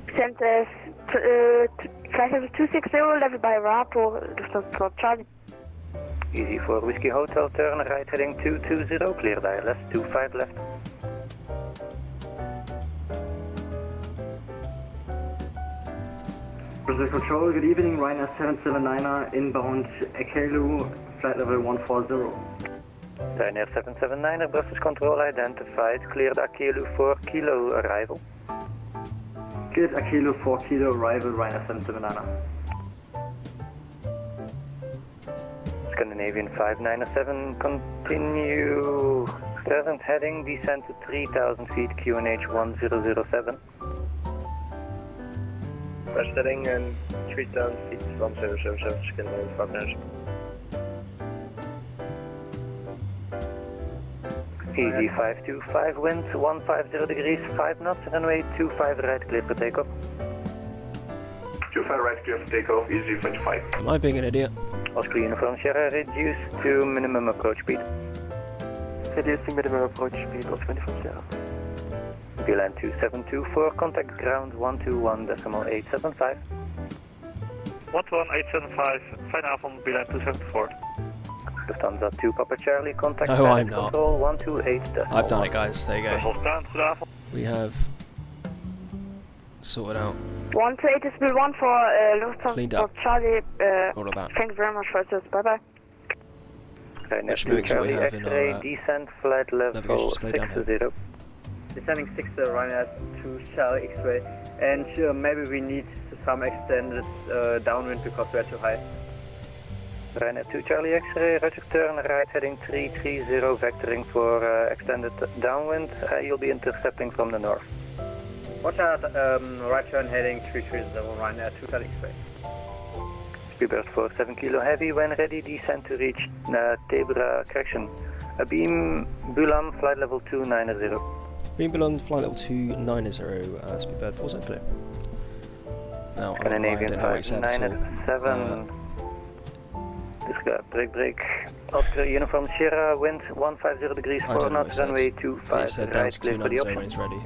Descent flight level 260 level by rapport, Lufthansa Charlie. Easy for Whiskey Hotel, turn right heading 220, clear ILS 25 left. Brussels Control, good evening, Ryanair 779er, inbound Ekelu, flight level 140. Ryanair 779er, Brussels Control identified, cleared Akelu 4 kilo arrival. Cleared Akelu 4 kilo arrival, Ryanair 779er. Scandinavian 597, continue present heading, descent to 3,000 feet, QNH 1007. West heading and 3,000 feet, 1077, Scandinavian 597. EG525, winds 150 degrees, 5 knots, runway 25 right, clear for takeoff. 25 right, clear for takeoff, EG55. Am I being an idiot? Oscar Uniform Sierra, reduce to minimum approach speed. Reducing minimum approach speed of 24 Sierra. VLAN 2724, contact ground 121.875. 11875, fijn avond, VLAN 274. Lufthansa 2 Papa Charlie, contact No, I'm not. control 128. I've done it, guys. There you go. Goedenavond. We have sorted out. 128 is speed 1 for Cleaned Lufthansa up. Charlie. All of that. Thank you very much for this. Bye bye. Which makes sure we have in our descent flight level 60. Descending 6 Ryanair 2 Charlie X-ray, and maybe we need some extended downwind because we are too high. Ryanair 2 Charlie X-ray, roger, turn right heading 330, vectoring for extended downwind. You'll be intercepting from the north. Watch out, right turn heading 330, Ryanair 2 Charlie X-ray. Speedbird 47 kilo heavy, when ready, descent to reach Tebra, correction. Beam Bulam, flight level 290. Beam Bulam, flight level 290, speedbird 47 clear. Now, Scandinavian 597. Break. Oscar Uniform Sierra, wind 150 degrees, 4 knots, runway 25 right, clear for the option. It's ready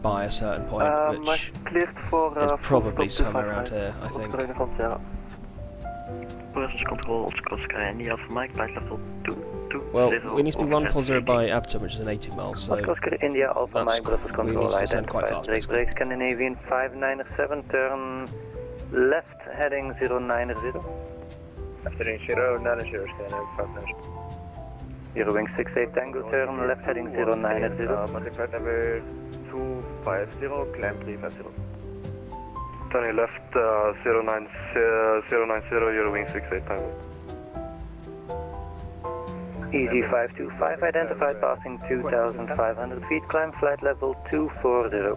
by a certain point, which cleared for, is probably somewhere around here, I think. Brussels Control, Oscar India for Mike, flight level 22. Well, we need to be 140 by Abta, which is an 80 miles, so Oscar India Alpha Mike, Brussels Control identified. Break, Scandinavian 597, turn left heading 090. After heading 090, Scandinavian 597. Eurowing 68 Tango, turn left heading 090. Passing flight level 250, climb 350. Turning left 090, Eurowing 68 Tango. EG525 identified passing 2,500 feet, climb flight level 240.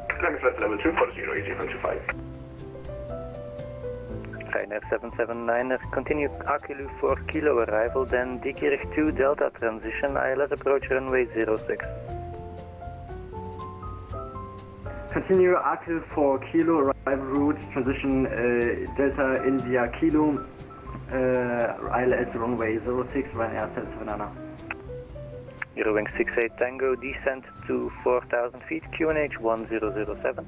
Climb flight level 240, EG525. Ryanair 779er, continue Akilu 4 kilo arrival, then Dikirch 2 Delta transition, ILS approach runway 06. Continue Akilu 4 kilo arrival route, transition Delta India Kilo, ILS runway 06, Ryanair 779er. Eurowing 68 Tango, descent to 4,000 feet, QNH 1007.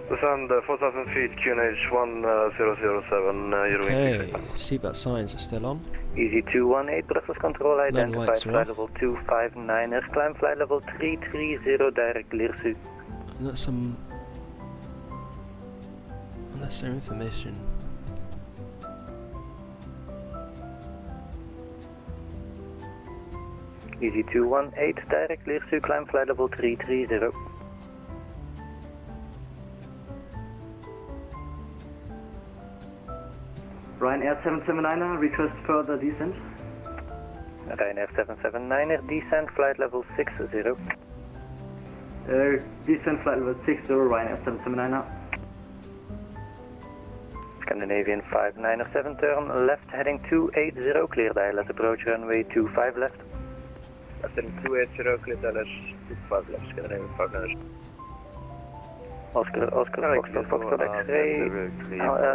Descend 4,000 feet, QNH 1007, Eurowing. Okay, seatbelt signs are still on. Easy 218, Brussels control identified, flight level 259er, climb flight level 330, direct Liersu. And that's some unnecessary information. Easy 218, direct Liersu, climb flight level 330. Ryanair 779er, request further descent. Ryanair 779er, descent flight level 60. Descent flight level 60, Ryanair 779er. Scandinavian 597, turn left heading 280, cleared ILS approach runway 25 left. Heading 280, cleared ILS 25 left, Scandinavian 597. Oscar, Foxtrot X-ray,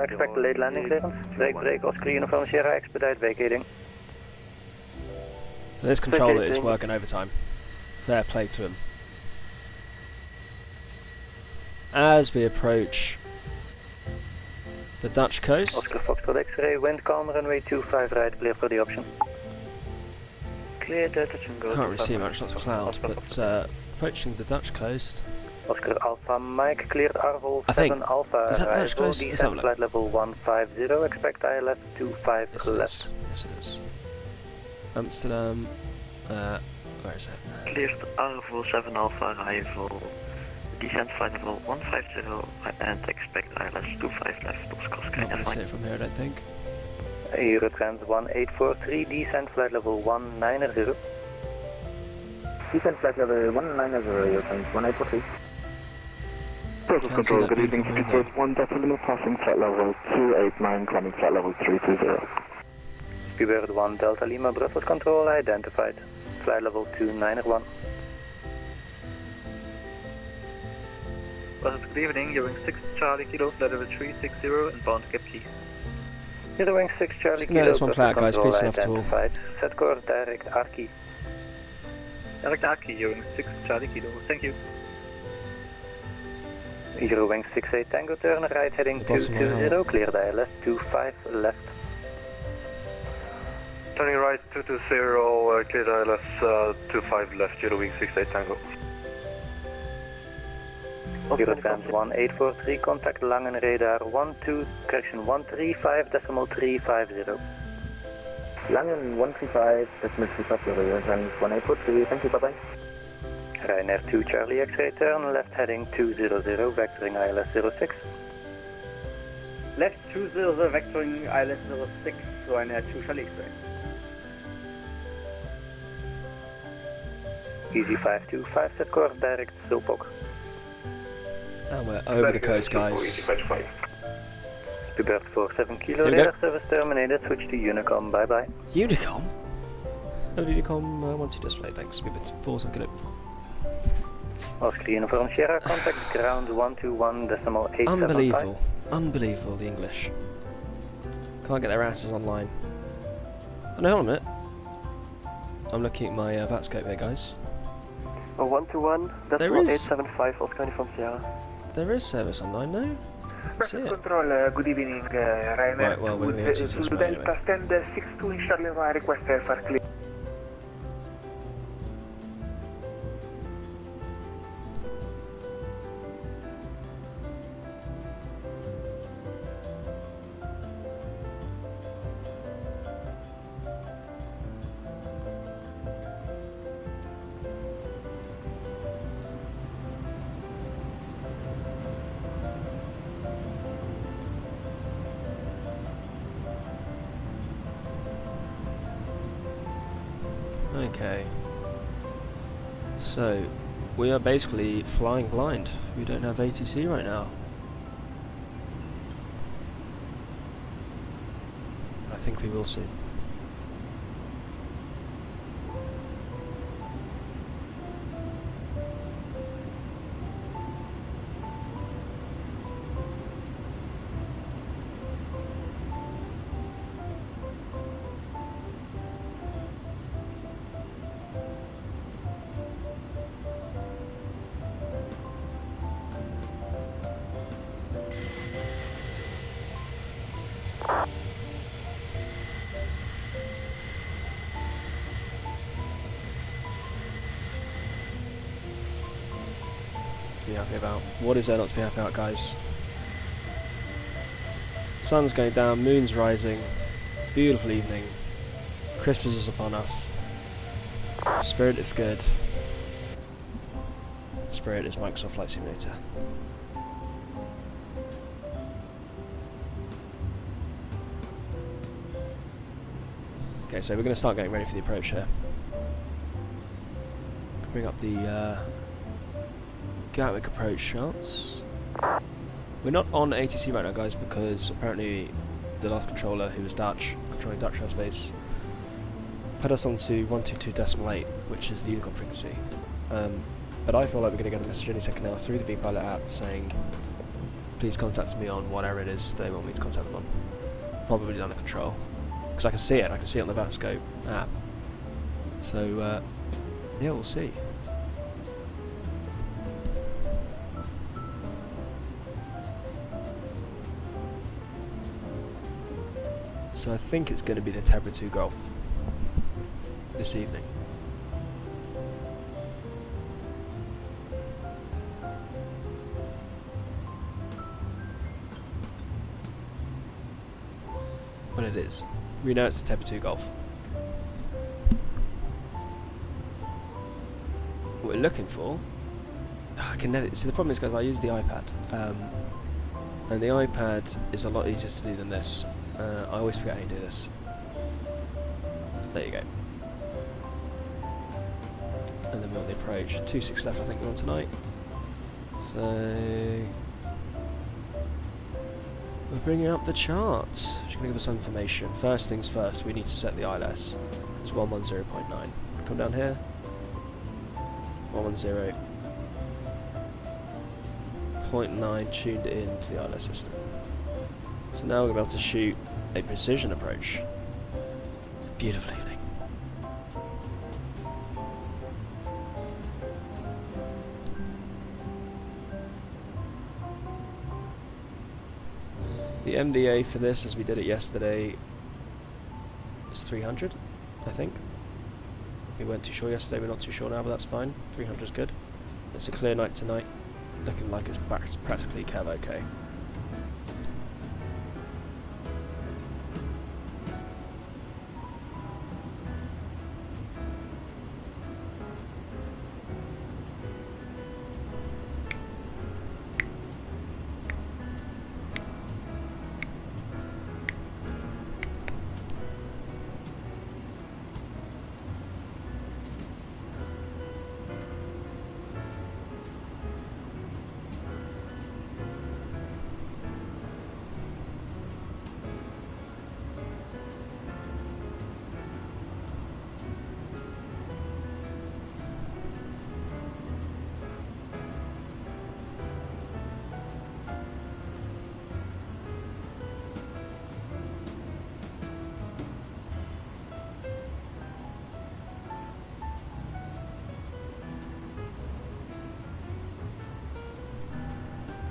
expect late landing clearance. Break, Oscar Uniform Sierra, expedite vacating. This controller is working overtime. Fair play to him. As we approach the Dutch coast. Oscar Foxtrot X-ray, wind calm, runway 25 right, clear for the option. Clear, touch and go. Can't really see much, lots of clouds, but approaching the Dutch coast. Oscar Alpha Mike, cleared Arvol I 7 think. Alpha, Is that Dutch coast? descent flight level 150, expect ILS 25 yes, left. Yes it is. Amsterdam, where is it? Cleared Arvol 7 Alpha arrival, descent flight level 150 and expect ILS 25 left, Oscar Not going to see it from here, I don't think. Eurotrans 1843, descent flight level 190. Descent flight level 190, Eurotrans 1843. Process control, good evening, 1 decimal passing flight level 289, climbing flight level 320. Speedbird 1 Delta Lima, Brussels control identified, flight level 291. Brussels, good evening, Eurowing 6 Charlie Kilo, flight level 360, inbound Gatwick. Eurowing 6 Charlie Just Kilo, this one play out, guys, control peace enough to all. identified, set course direct Arki. Direct Arki, Eurowing 6 Charlie Kilo, thank you. Eurowing 68 Tango, turn right heading 220, cleared ILS 25 left. Turning right 220, cleared ILS 25 left, Eurowing 68 Tango. Eurotrans 1843, contact Langen radar 135.350. Langen 135.350, Eurtrans 1843, thank you, bye-bye. Ryanair 2 Charlie X-ray, turn left heading 200, vectoring ILS 06. Left 200, vectoring ILS 06, Ryanair 2 Charlie X-ray. Easy 525, set course direct Silpok. And we're over the coast, guys. Speedbird 47 Kilo, radar service terminated, switch to Unicom, bye-bye. Unicom? No, Unicom wants you display, thanks. Speedbird 47 Kilo. Oscar Uniform Sierra, contact ground 121.875. Unbelievable. Unbelievable, the English. Can't get their asses online. Oh, no, hold on a minute. I'm looking at my VATScope here, guys. 121.875, Oscar Uniform Sierra. There is service online, no? Control, good evening, Ryanair. Right, well, we're going to to Delta, stand 62 in Charlie, request for clear. Okay. So, we are basically flying blind. We don't have ATC right now. I think we will soon. Be happy about. What is there not to be happy about, guys? Sun's going down, moon's rising, beautiful evening, Christmas is upon us, Spirit is good. Spirit is Microsoft Flight Simulator. Okay, so we're going to start getting ready for the approach here. Bring up the Gatwick approach shots. We're not on ATC right now, guys, because apparently the last controller, who was Dutch, controlling Dutch airspace, put us onto 122.8, which is the Unicom frequency. But I feel like we're going to get a message any second now through the vPilot app saying, please contact me on whatever it is they want me to contact them on. Probably down at control. Because I can see it on the VATScope app. So, yeah, we'll see. So I think it's going to be the Tebra 2 Golf this evening. But it is. We know it's the Tebra 2 Golf. What we're looking for... I can never... See, the problem is, guys, I use the iPad. And the iPad is a lot easier to do than this. I always forget how you do this. There you go. And then we're on the approach. 2.6 left, I think we're on tonight. So... we're bringing up the charts. She's going to give us some information. First things first, we need to set the ILS. It's 110.9. Come down here. 110.9 tuned into the ILS system. So now we're about to shoot a precision approach. Beautiful evening. The MDA for this, as we did it yesterday, is 300, I think. We weren't too sure yesterday, we're not too sure now, but that's fine. 300 is good. It's a clear night tonight, looking like it's practically Cav okay.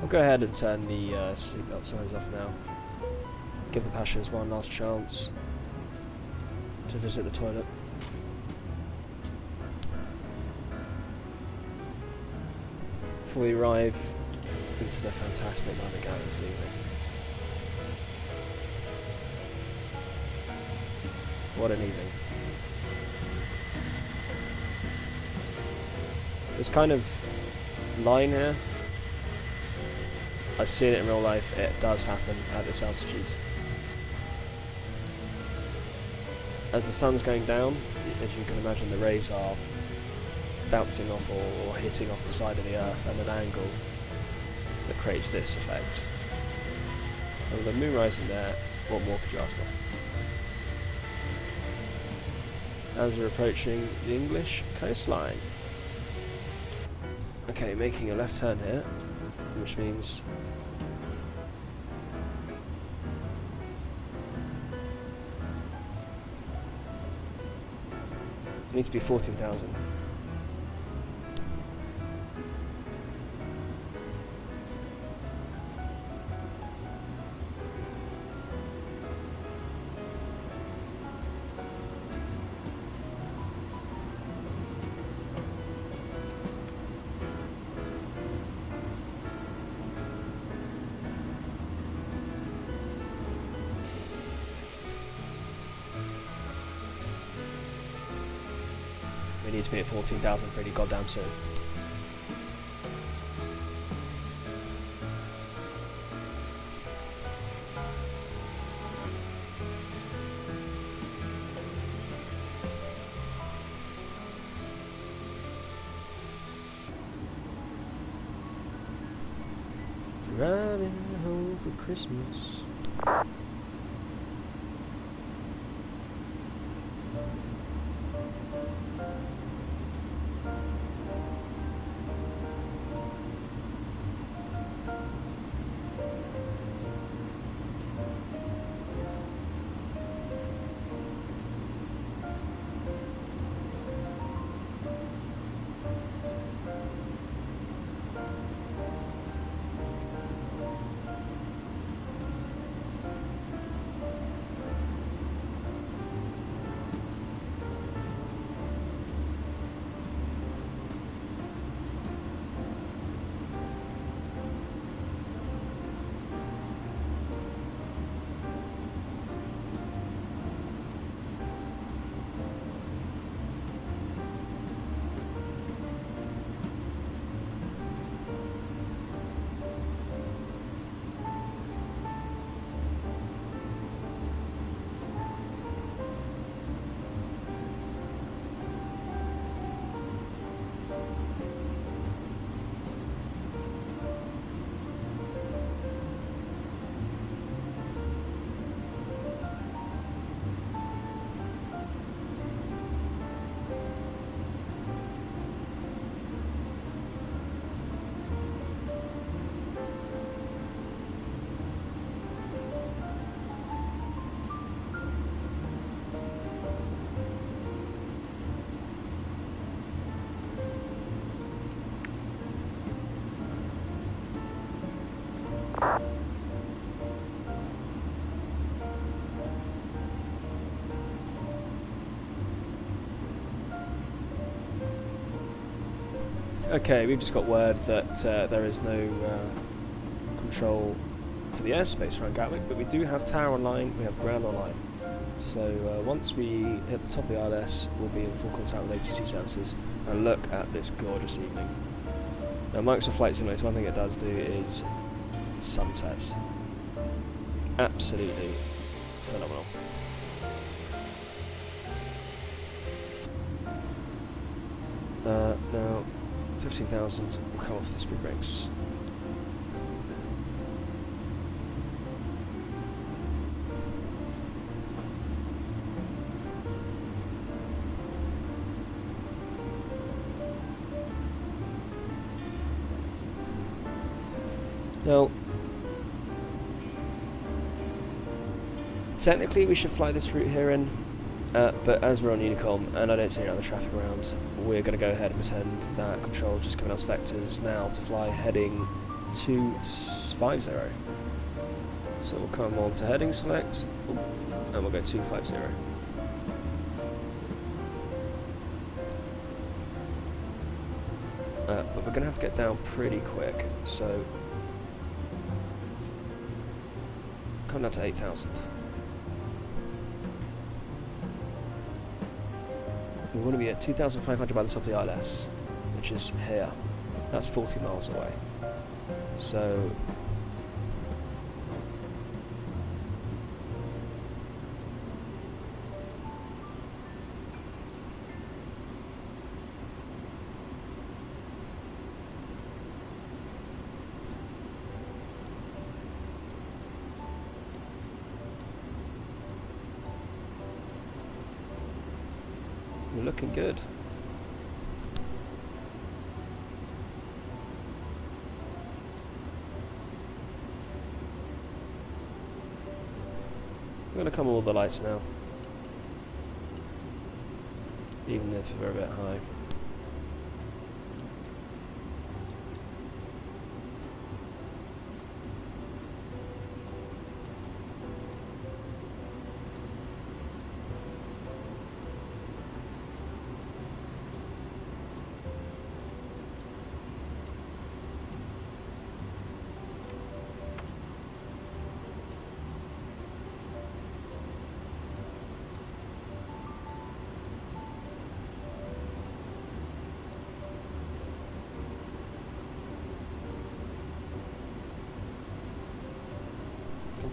I'll go ahead and turn the seatbelt signs off now. Give the passengers one last chance to visit the toilet. Before we arrive into the fantastic Navigate this evening. What an evening. This kind of line here, I've seen it in real life, it does happen at this altitude. as the sun's going down, as you can imagine, the rays are bouncing off or hitting off the side of the Earth at an angle that creates this effect. And with the moon rising there, what more could you ask for? As we're approaching the English coastline. Okay, making a left turn here, which means it needs to be 14,000. We need to be at 14,000 pretty goddamn soon. Driving home for Christmas. Okay, we've just got word that there is no control for the airspace around Gatwick, but we do have tower online, we have ground online. So once we hit the top of the ILS, we'll be in full contact with ATC services and look at this gorgeous evening. Now Microsoft Flight Simulator, one thing it does do is sunsets. Absolutely phenomenal. Now 15,000 will come off the speed brakes. Now, technically we should fly this route here in, but as we're on Unicom and I don't see any other traffic around, we're going to go ahead and pretend that control just giving us vectors now to fly heading 250. So we'll come on to heading select, and we'll go 250. But we're going to have to get down pretty quick, so come down to 8,000. We want to be at 2,500 by the top of the ILS, which is here. That's 40 miles away. So We're looking good. We're going to come all the lights now, even if they're a bit high.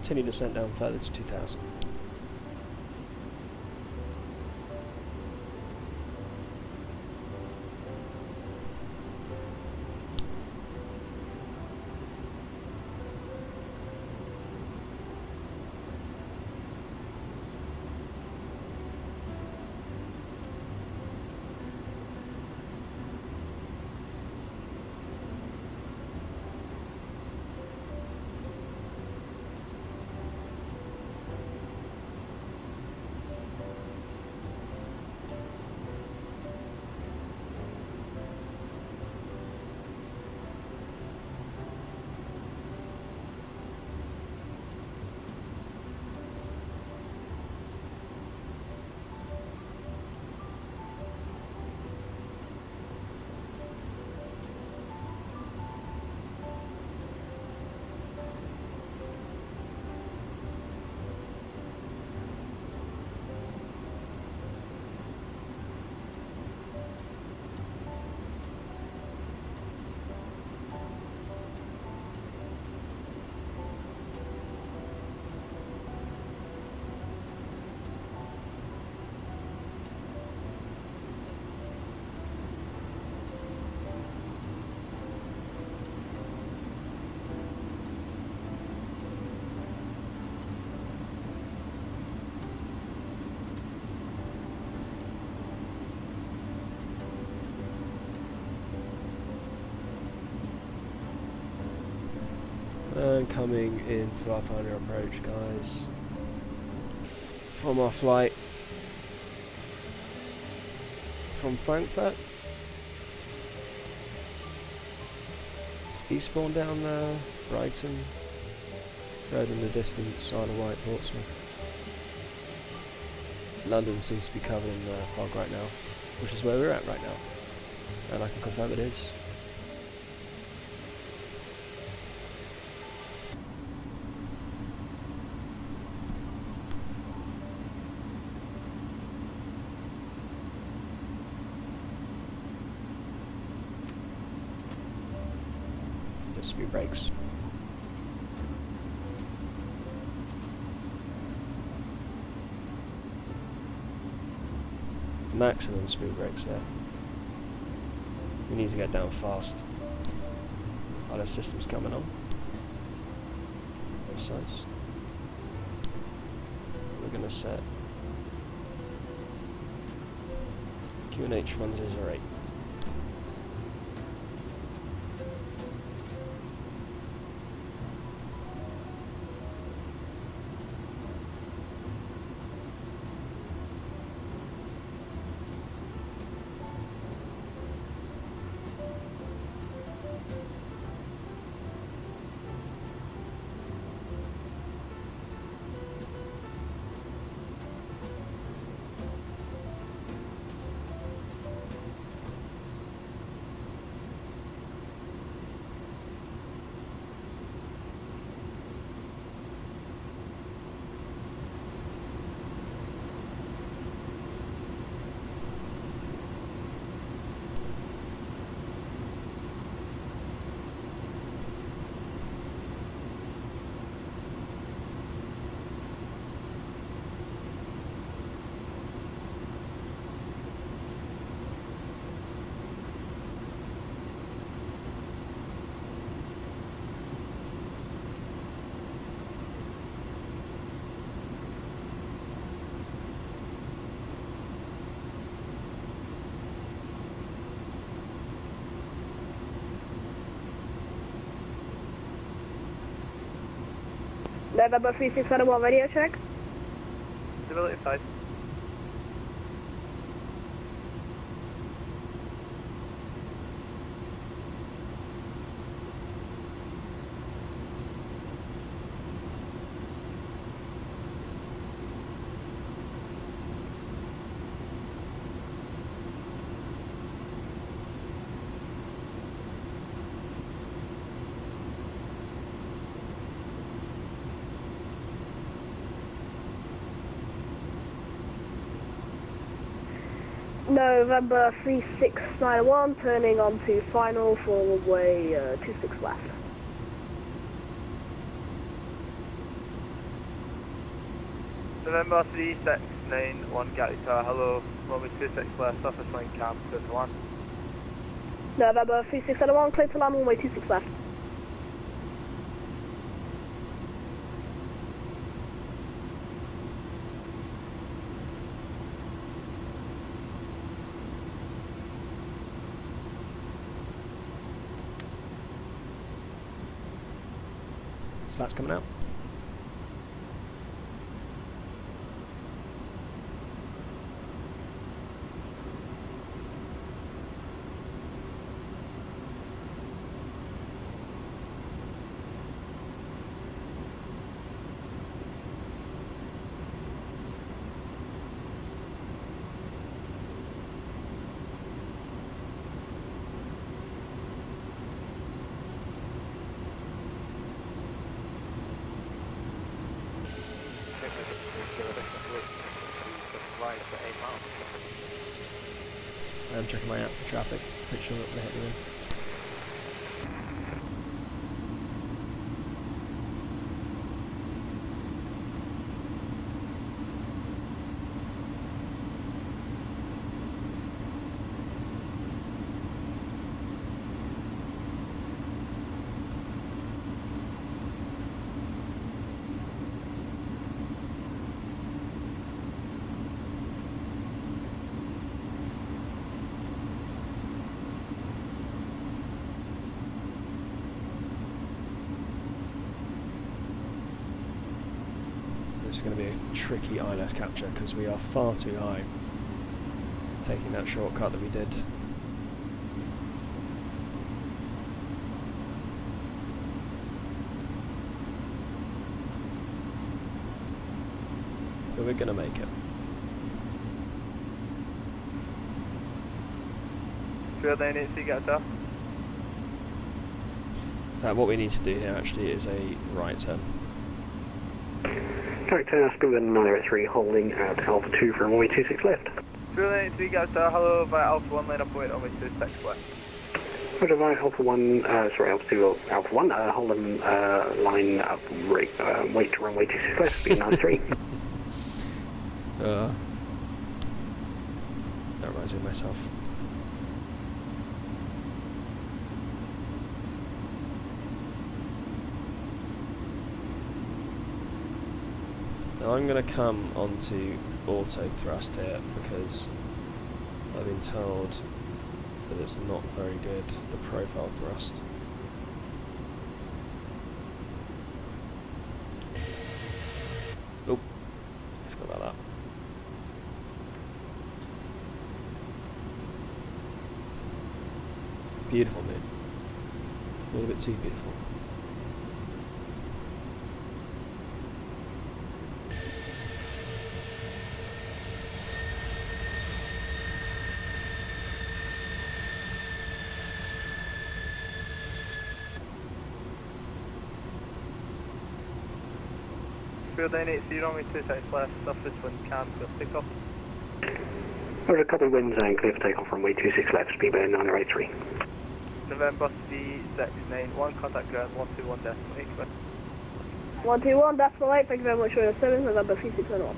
Continue descent down further to 2000. And coming in for our final approach, guys, from our flight from Frankfurt. Eastbourne down there, Brighton, further in the distance, Isle of Wight, Portsmouth. London seems to be covered in fog right now, which is where we're at right now, and I can confirm it is. Speed brakes. Maximum speed brakes, yeah. We need to get down fast. Other systems coming on. Both sides. We're gonna set QNH 108. November 3601 radio check. Stability 5. November 3691, turning onto final for runway 26 left. November 3691, Gatwick, hello, runway 26 left, surface line cam, clear to land. November 3691, clear to land, runway 26 left. Slats coming out. I'm checking my app for traffic, make sure that they're hitting in. This is going to be a tricky ILS capture because we are far too high taking that shortcut that we did. But we're going to make it. Field 980, get up. In fact, what we need to do here actually is a right turn. Character, Spirit 903, holding at Alpha 2 for runway 26 left. Field 980, get up, hello, via Alpha 1, line up weight, runway 26 left. Roger, via Alpha 1, Alpha 2, Alpha 1, hold on, line up, weight to runway 26 left, speed 93. That reminds me of myself. Now I'm going to come onto auto thrust here because I've been told that it's not very good, the profile thrust. Oh, I forgot about that. Beautiful moon. A little bit too beautiful. Field 980, runway 26 left, surface wind cam, clear for takeoff. There's a couple of winds and clear for takeoff from runway 26 left, speed 983. November 3691, contact ground 121.8. 121.8, thank you very much for your service, November 3691.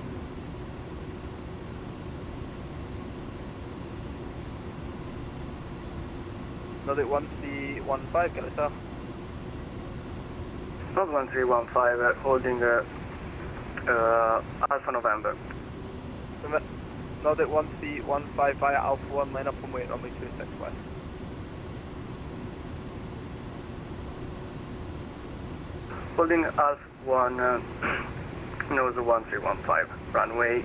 Another 1315, get us off. Not 1315, holding Alpha November. Another 1315 via Alpha 1, line up and wait, runway 26 west. Holding Alpha 1, nose 1315, runway.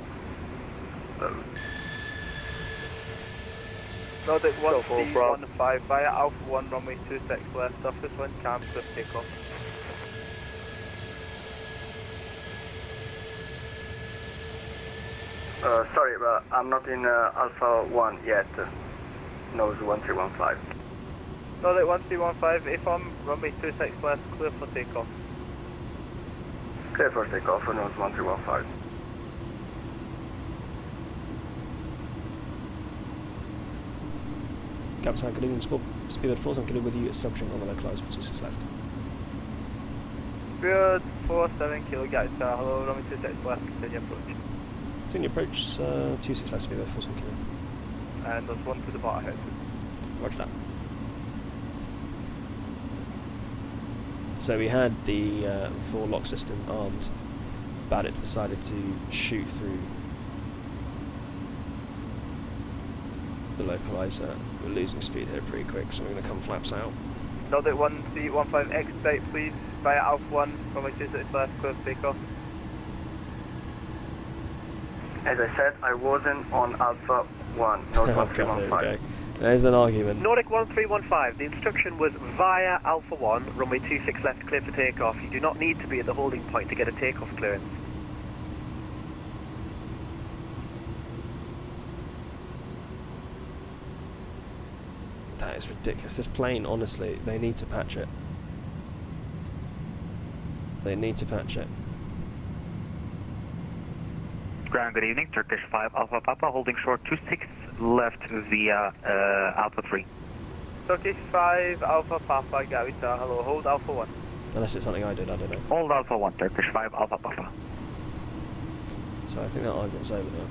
Nordic 1315 via Alpha 1, runway 26 left, surface wind, cam, cliff takeoff. Sorry, but I'm not in Alpha 1 yet. Nose 1315. Nordic 1315, AFOM, runway 26 left, clear for takeoff. Clear for takeoff, nose 1315. Captain, good evening, Speedbird 4, I'm good with you, establishing on the localizer for 26 left. Speedbird 47 kilo, guys, hello, runway 26 left, continue approach. Continue approach, 26 left, Speedbird 47 kilo. And there's one to the bar ahead. Roger that. So we had the 4 lock system armed, but it decided to shoot through the localizer. We're losing speed here pretty quick, so we're going to come flaps out. Nordic 1315, expedite please, via Alpha 1, runway 26 left, clear for takeoff. As I said, I wasn't on Alpha 1, nose 1315. Okay. There's an argument. Nordic 1315, the instruction was via Alpha 1, runway 26 left, clear for takeoff. You do not need to be at the holding point to get a takeoff clearance. That is ridiculous. This plane, honestly, they need to patch it. They need to patch it. Ground, good evening. Turkish 5 Alpha Papa, holding short 26 left via Alpha 3. Turkish 5 Alpha Papa, Gatwick, hello, hold Alpha 1. Unless it's something I did, I don't know. Hold Alpha 1, Turkish 5 Alpha Papa. So I think that argument's over now.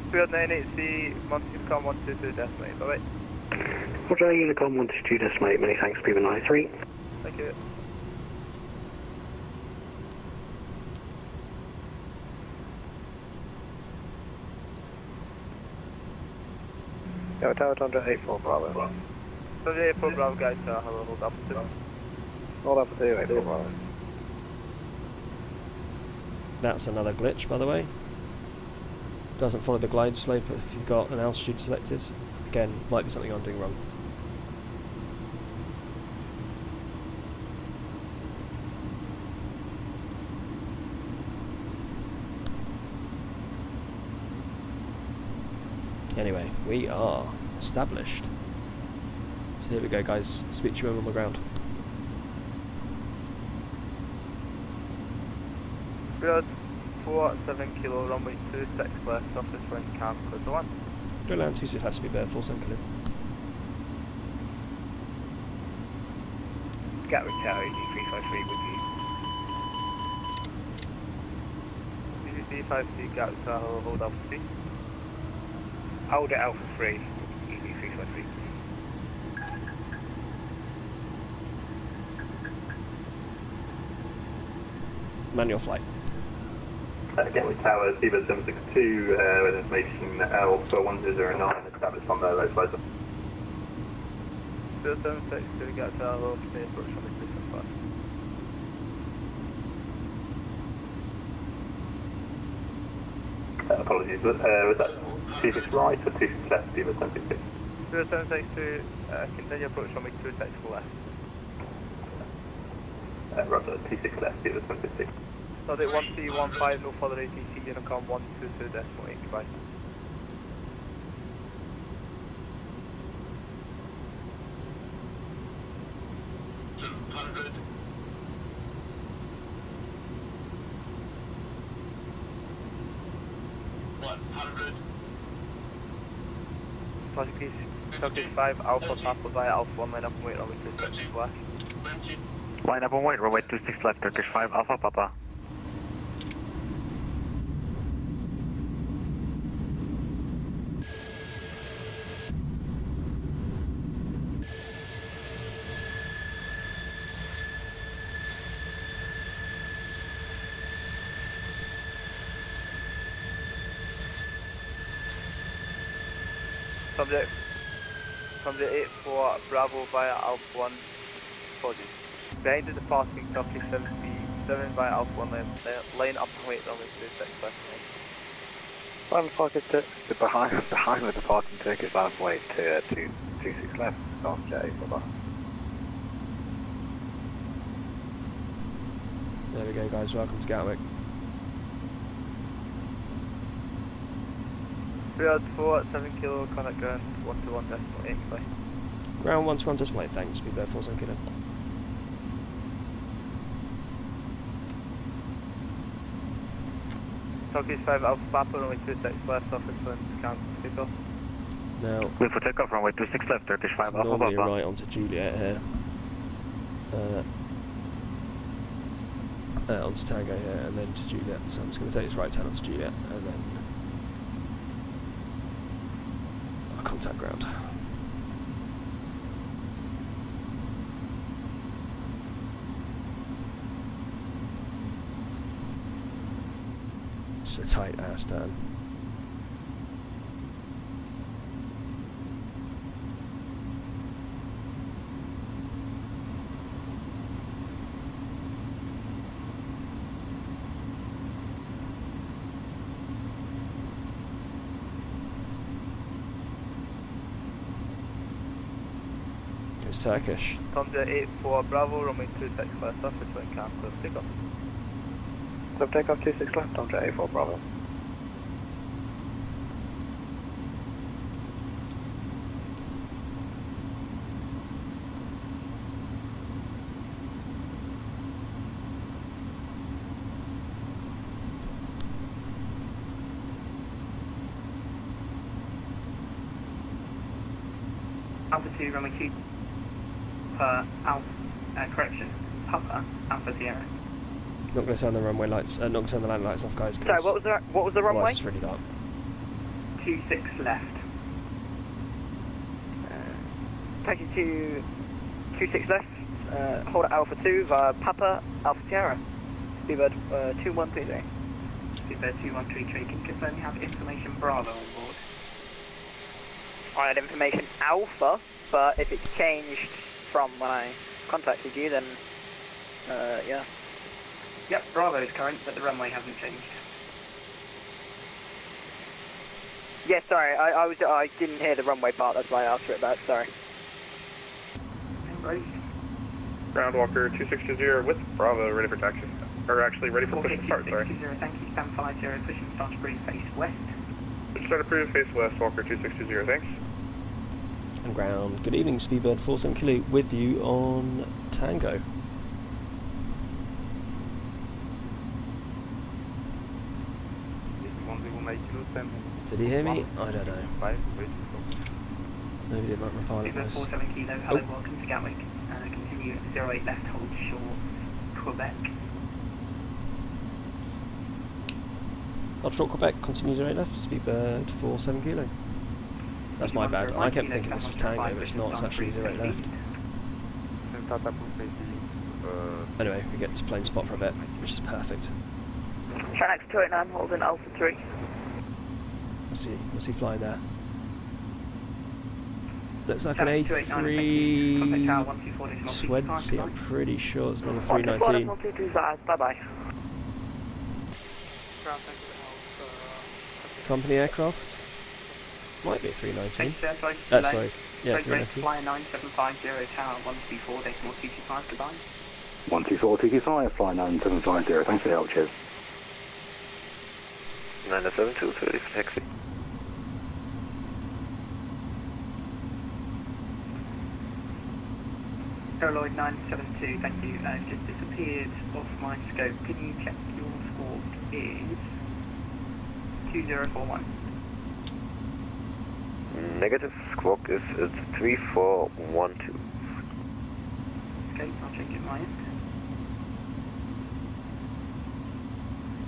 Speedbird 98C, Monticom 122 decimate, bye bye. Roger, Unicom 122 decimate, many thanks, Speedbird 93. Thank you. Tower Tundra 84 Bravo. So the 84 Bravo guys, hello, hold Alpha 2. Hold Alpha 2, 84 Bravo. That's another glitch, by the way. Doesn't follow the glide slope if you've got an altitude selected. Again, might be something I'm doing wrong. Anyway, we are established. So here we go, guys. Speak to you over on the ground. Speedbird 47 kilo, runway 26 left, surface wind, cam, clear to 1. Go land 26 left, speed there, 47 kilo. Gatwick Tower, EG353 with you. EG353, Gatwick Tower, hold Alpha 3. Hold at Alpha 3, EG353. Manual flight. Gatwick Tower, Seabird 762, with information Alpha 1009 established on the localizer. 762, Gatwick Tower, hello, continue approach on the 375. Apologies, was that 26 right or 26 left, Seabird 762? 762, continue approach on the 26 left. Roger, 26 left, Seabird 762. Nordic 1315, no further ATC, Unicom 122 decimal 8, goodbye. Turkish 5 Alpha Papa via Alpha 1, line up and wait, runway 26 left. Line up and wait, runway 26 left, Turkish 5 Alpha Papa. From the 84 Bravo via Alpha 1, apologies. Behind the departing Turkish 77 via Alpha 1 line up and wait runway 26 left. Behind the departing Turkish line wait to 26 left, South J, bye-bye. There we go, guys. Welcome to Gatwick. 304 7 kilo, contact ground 121.8, bye. Ground 121.8, thanks. Speedbird 47 kilo. Turkish 5 Alpha Papa, runway 26 left, office wind, cancel, take off. Now, Clear for takeoff, runway 26 left, Turkish 5 Alpha normally Papa. right onto Juliet here. Onto Tango here, and then to Juliet. So I'm just going to take this right turn onto Juliet, and then I'll contact ground. It's a tight ass turn. It's Turkish. Thunder 84 Bravo, runway 26 left, office wind, cancel, take off. Club takeoff 26 left, onto A4 Bravo. Alpha 2, runway 2 per Alpha, correction, Papa, Alpha Sierra. Not going to turn the runway lights. Not going to turn the landing lights off, guys. Sorry, what was the runway? It's really dark. 26 left. Taxi to 26 left. Hold at Alpha 2 via Papa Alpha Sierra. Speedbird 2133. Speedbird 2133. Can you confirm you have information Bravo on board? I had information Alpha, but if it's changed from when I contacted you, then yeah. Yep, Bravo is current, but the runway hasn't changed. Yeah, sorry, I didn't hear the runway part, that's why I asked for it back, sorry. Groundwalker 2620 with Bravo, ready for taxi. Or actually, ready for push and start, sorry. 2620, thank you, stand 50, push and start to breathe, face west. Push start approved, face west, Walker 2620, thanks. And ground. Good evening, Speedbird 47 Kilo, with you on Tango. Did he hear me? I don't know. Maybe did my pilot Speedbird was. 47 Kilo, hello, welcome to Gatwick. Continue 08 left, hold short, Quebec. Hold short Quebec, continue 08 left, Speedbird 47 Kilo. That's my bad. I kept thinking this is Tango, but it's not, it's actually 08 left. Anyway, we get to plain spot for a bit, which is perfect. Trax 289 holding Alpha 3. What's he flying there? Looks like an A320, I'm pretty sure it's not a 319. Bye-bye. Company aircraft? Might be a 319. Sorry, yeah, 319. Flyer 9750, tower 124, decimal 225, goodbye. 124, 225, fly 9750, thanks for the help, cheers. 972, for taxi. Aeroloid 972, thank you. It's just disappeared off my scope. Can you check your squawk is 2041? Negative, squawk is 3412. Okay, I'll check it my end.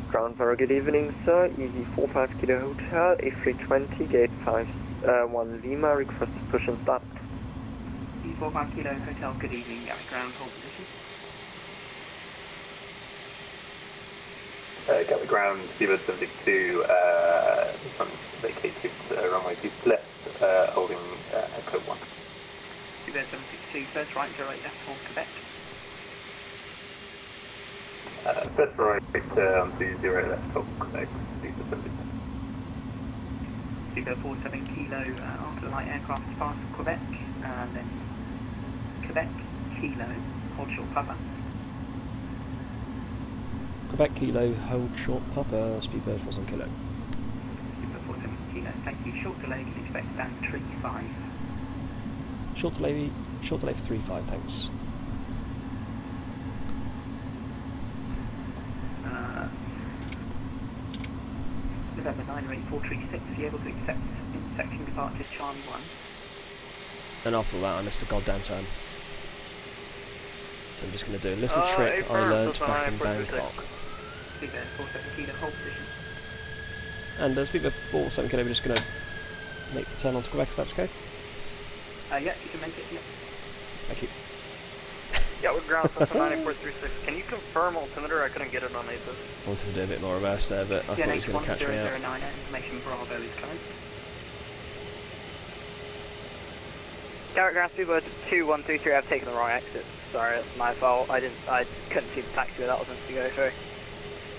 Ground Tower, good evening, sir. EZ45 Kilo Hotel, A320, gate 51 Lima, request push and start. EZ45 Kilo Hotel, good evening, ground hold position. Gatwick ground, Speedbird 72, vacated runway 2 left, holding Echo 1. Seabird 762, first right, 08 left for Quebec. First right on 20 left for Quebec, Seabird 762. Seabird 47 kilo after the light aircraft past Quebec, and then Quebec kilo, hold short Papa. Quebec kilo, hold short Papa, Speedbird 47 kilo. Seabird 47 kilo, thank you. Short delay, can expect stand 35. Short delay for 3-5, thanks. November 98436, are you able to accept intersection departures Charlie 1? And after that I missed the goddamn turn. So I'm just going to do a little trick I learnt back in Bangkok. Speedbird 47 kilo, hold position. And Speedbird 47 kilo, we're just going to make the turn onto Quebec if that's okay. Yeah, you can make it, yeah. Thank you. Gatwick ground system 9436. Can you confirm altimeter? I couldn't get it on APIS. I wanted to do a bit more reverse there, but I thought he was going to catch me out. 009, information Bravo is coming. Gatwick ground Speedbird 2133, I've taken the wrong exit. Sorry, that's my fault. I couldn't see the taxi that was meant to go through.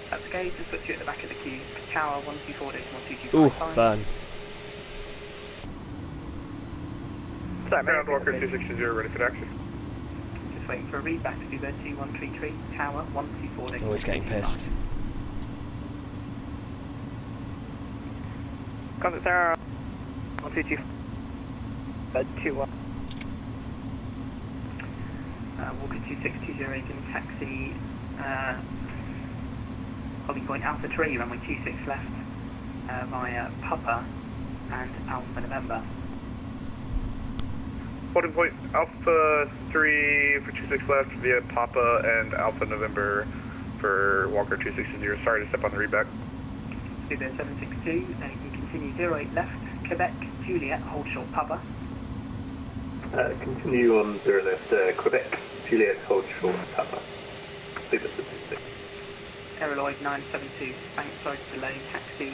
That's okay, just put you at the back of the queue. Tower 124.1225. Ooh, burn. Sorry, Ground Walker 260, ready for action. Just waiting for a read back to Speedbird 2133, Tower 124.1225. Always getting pissed. Contact Tower 122. 21. Walker 2620, can taxi holding point Alpha 3, runway 26 left via Papa and Alpha November. Holding point Alpha 3 for 26 left via Papa and Alpha November for Walker 260. Sorry to step on the readback. Speedbird 762, and you can continue 08 left, Quebec, Juliet, hold short Papa. Continue on 0 left, Quebec, Juliet, hold short Papa. Speedbird 762. Aeroloid 972, thanks, sorry to delay, taxi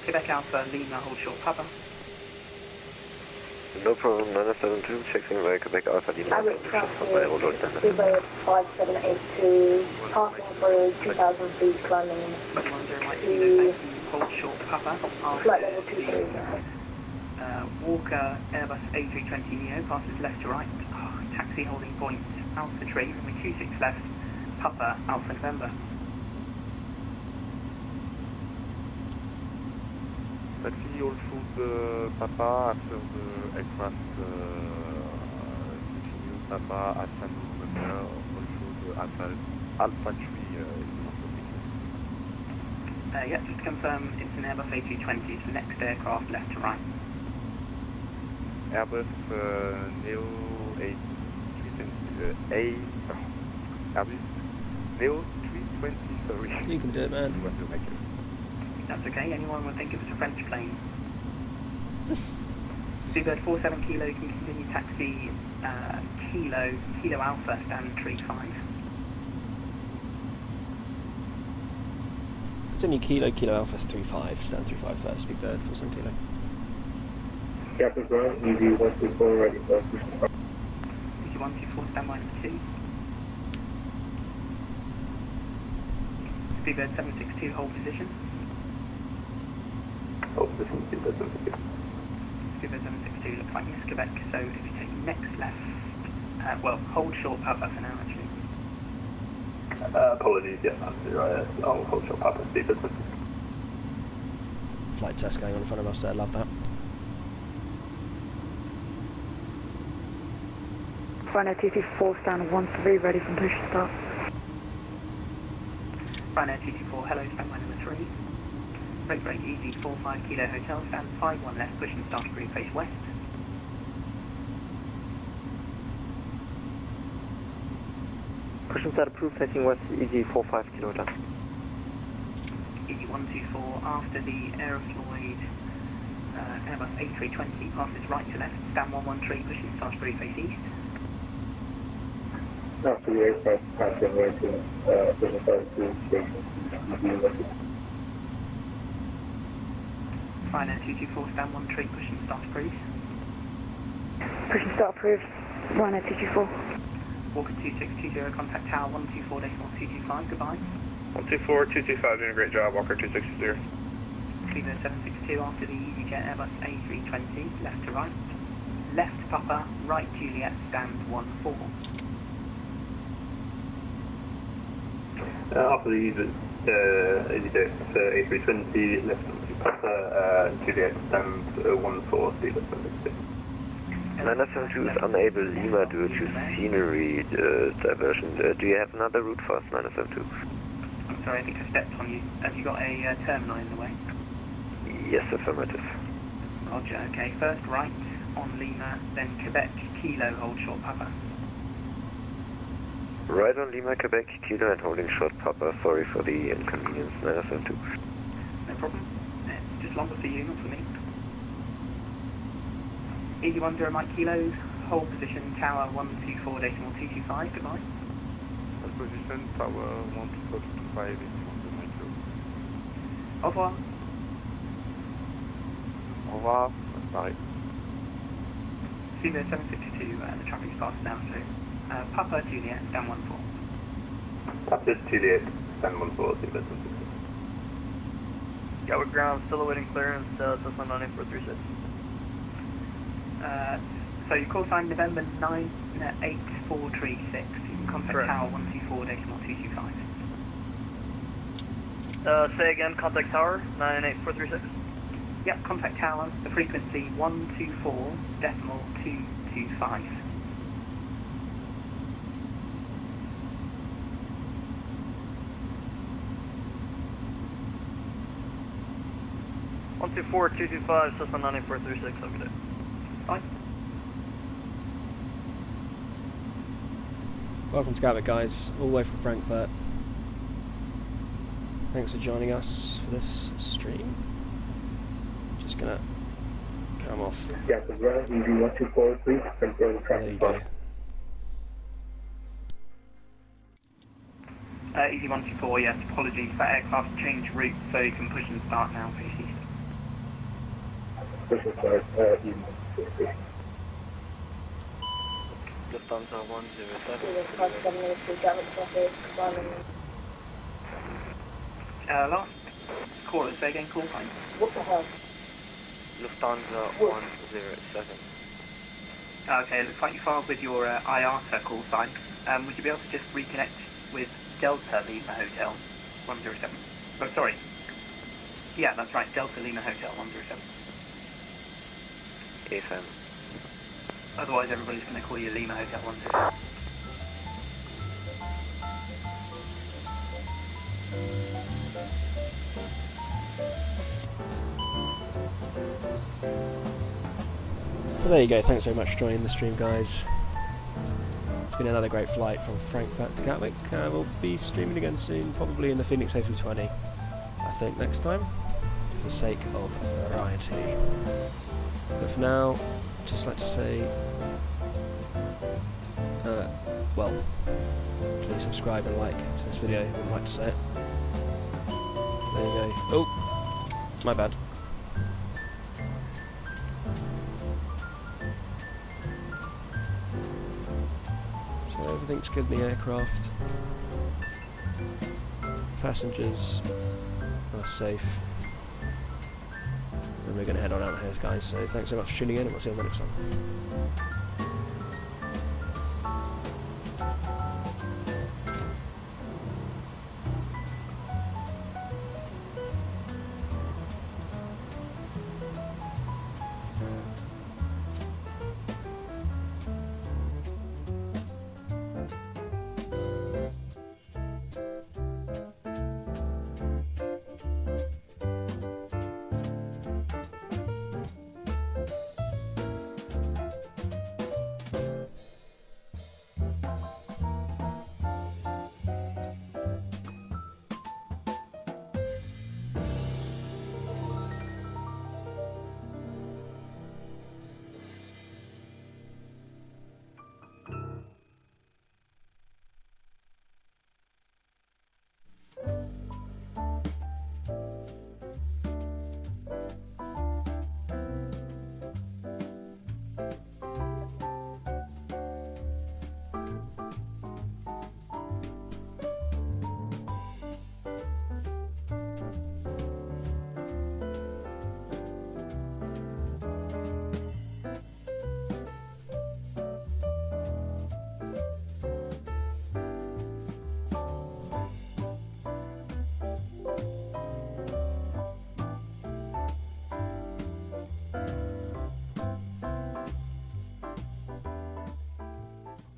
Quebec Alpha, Lima, hold short Papa. No problem, 972, checking by Quebec Alpha Lima. Average traffic, Speedbird 5782, passing through 2000 feet, climbing to hold short Papa. flight level 23. Walker Airbus A320 Neo passes left to right. Taxi holding point Alpha 3, runway 26 left, Papa Alpha November. Taxi hold short Papa after the aircraft continue Papa Alpha November, hold short Alpha 3 Yeah, just to confirm, it's an Airbus A320, it's the next aircraft left to right. Airbus Neo 320, Airbus Neo 320, sorry. You can do it, man. You want to make it. That's okay, anyone would think it was a French plane. Speedbird 47 kilo, you can continue taxi Kilo Alpha, stand 35. Continue Kilo Alpha 35, stand 35 first, Speedbird 47 kilo. Captain Brown, EV 124, ready for EV 124, stand by for 2. Speedbird 762, hold position. Hold position, Speedbird 762. Speedbird 762, looks like Miss Quebec, so if you take next left, well, hold short Papa for now actually. Apologies, yes, I'll hold short Papa, Speedbird 762. Flight test going on in front of us there, love that. Ryanair 224, stand 13, ready from push to start. Ryanair 224, hello, standby number 3. Break easy, 45 kilo hotel, stand 51 left, push and start green face west. Push and start approved, facing west, easy 45 kilo hotel. Easy 124, after the Aeroflot Airbus A320 passes right to left, stand 113, push and start green face east. After the aircraft passing right to push and start to station. Ryanair 224, stand 1 tree, push and start approved. Push and start approved. Ryanair 224. Walker 2620, contact tower 124.225, goodbye. 124.225, doing a great job, Walker 2620. Cleveland 762 after the EasyJet Airbus A320, left to right. Left Papa, right Juliet, stand 14. After the EasyJet A320, left to Papa, Juliet, stand 14, see left 762. 972 is unable Lima due to scenery diversion. Do you have another route for us, 972? I'm sorry, I think I stepped on you. Have you got a terminal in the way? Yes, affirmative. Roger, okay. First right on Lima, then Quebec, Kilo, hold short Papa. Right on Lima, Quebec, Kilo, and holding short Papa. Sorry for the inconvenience, 972. No problem. It's just longer for you, not for me. Easy 10 Mike Kilo, hold position, tower 124.225, goodbye. Position, tower 124.225, Au revoir. Au revoir, bye. Cedar 762, the traffic's passed now, so Papa Juliet, stand 14. Papa Juliet, stand 14, see left 762. Gatwick ground, still awaiting clearance, Cessna 98436. So you call sign November 98436. You can contact Correct. tower 124.225. Say again, contact tower 98436. Yep, contact tower, the frequency 124.225. One two four 225, Cessna 98436, have a good day. Bye. Welcome to Gatwick, guys, all the way from Frankfurt. Thanks for joining us for this stream. Just gonna come off. Gatwick ground, EV124, please confirm There you go. Easy 124, yes, apologies, that aircraft changed route, so you can push and start now, please. Push and start, EV124. Lufthansa 107. Last caller, say again, call time. What the hell? Lufthansa 107. Okay, it looks like you filed with your IATA call sign. Would you be able to just reconnect with Delta Lima Hotel 107? Oh, sorry. Yeah, that's right, Delta Lima Hotel 107. AFM. Otherwise, everybody's going to call you Lima Hotel 107. So there you go, thanks very much for joining the stream, guys. It's been another great flight from Frankfurt to Gatwick. We'll be streaming again soon, probably in the Phoenix A320, I think, next time, for the sake of variety. But for now, I'd just like to say, well, please subscribe and like to this video, I'd like to say it. There you go. Oh, my bad. So everything's good in the aircraft. Passengers are safe. And we're going to head on out here, guys. So thanks so much for tuning in, and we'll see you on the next one.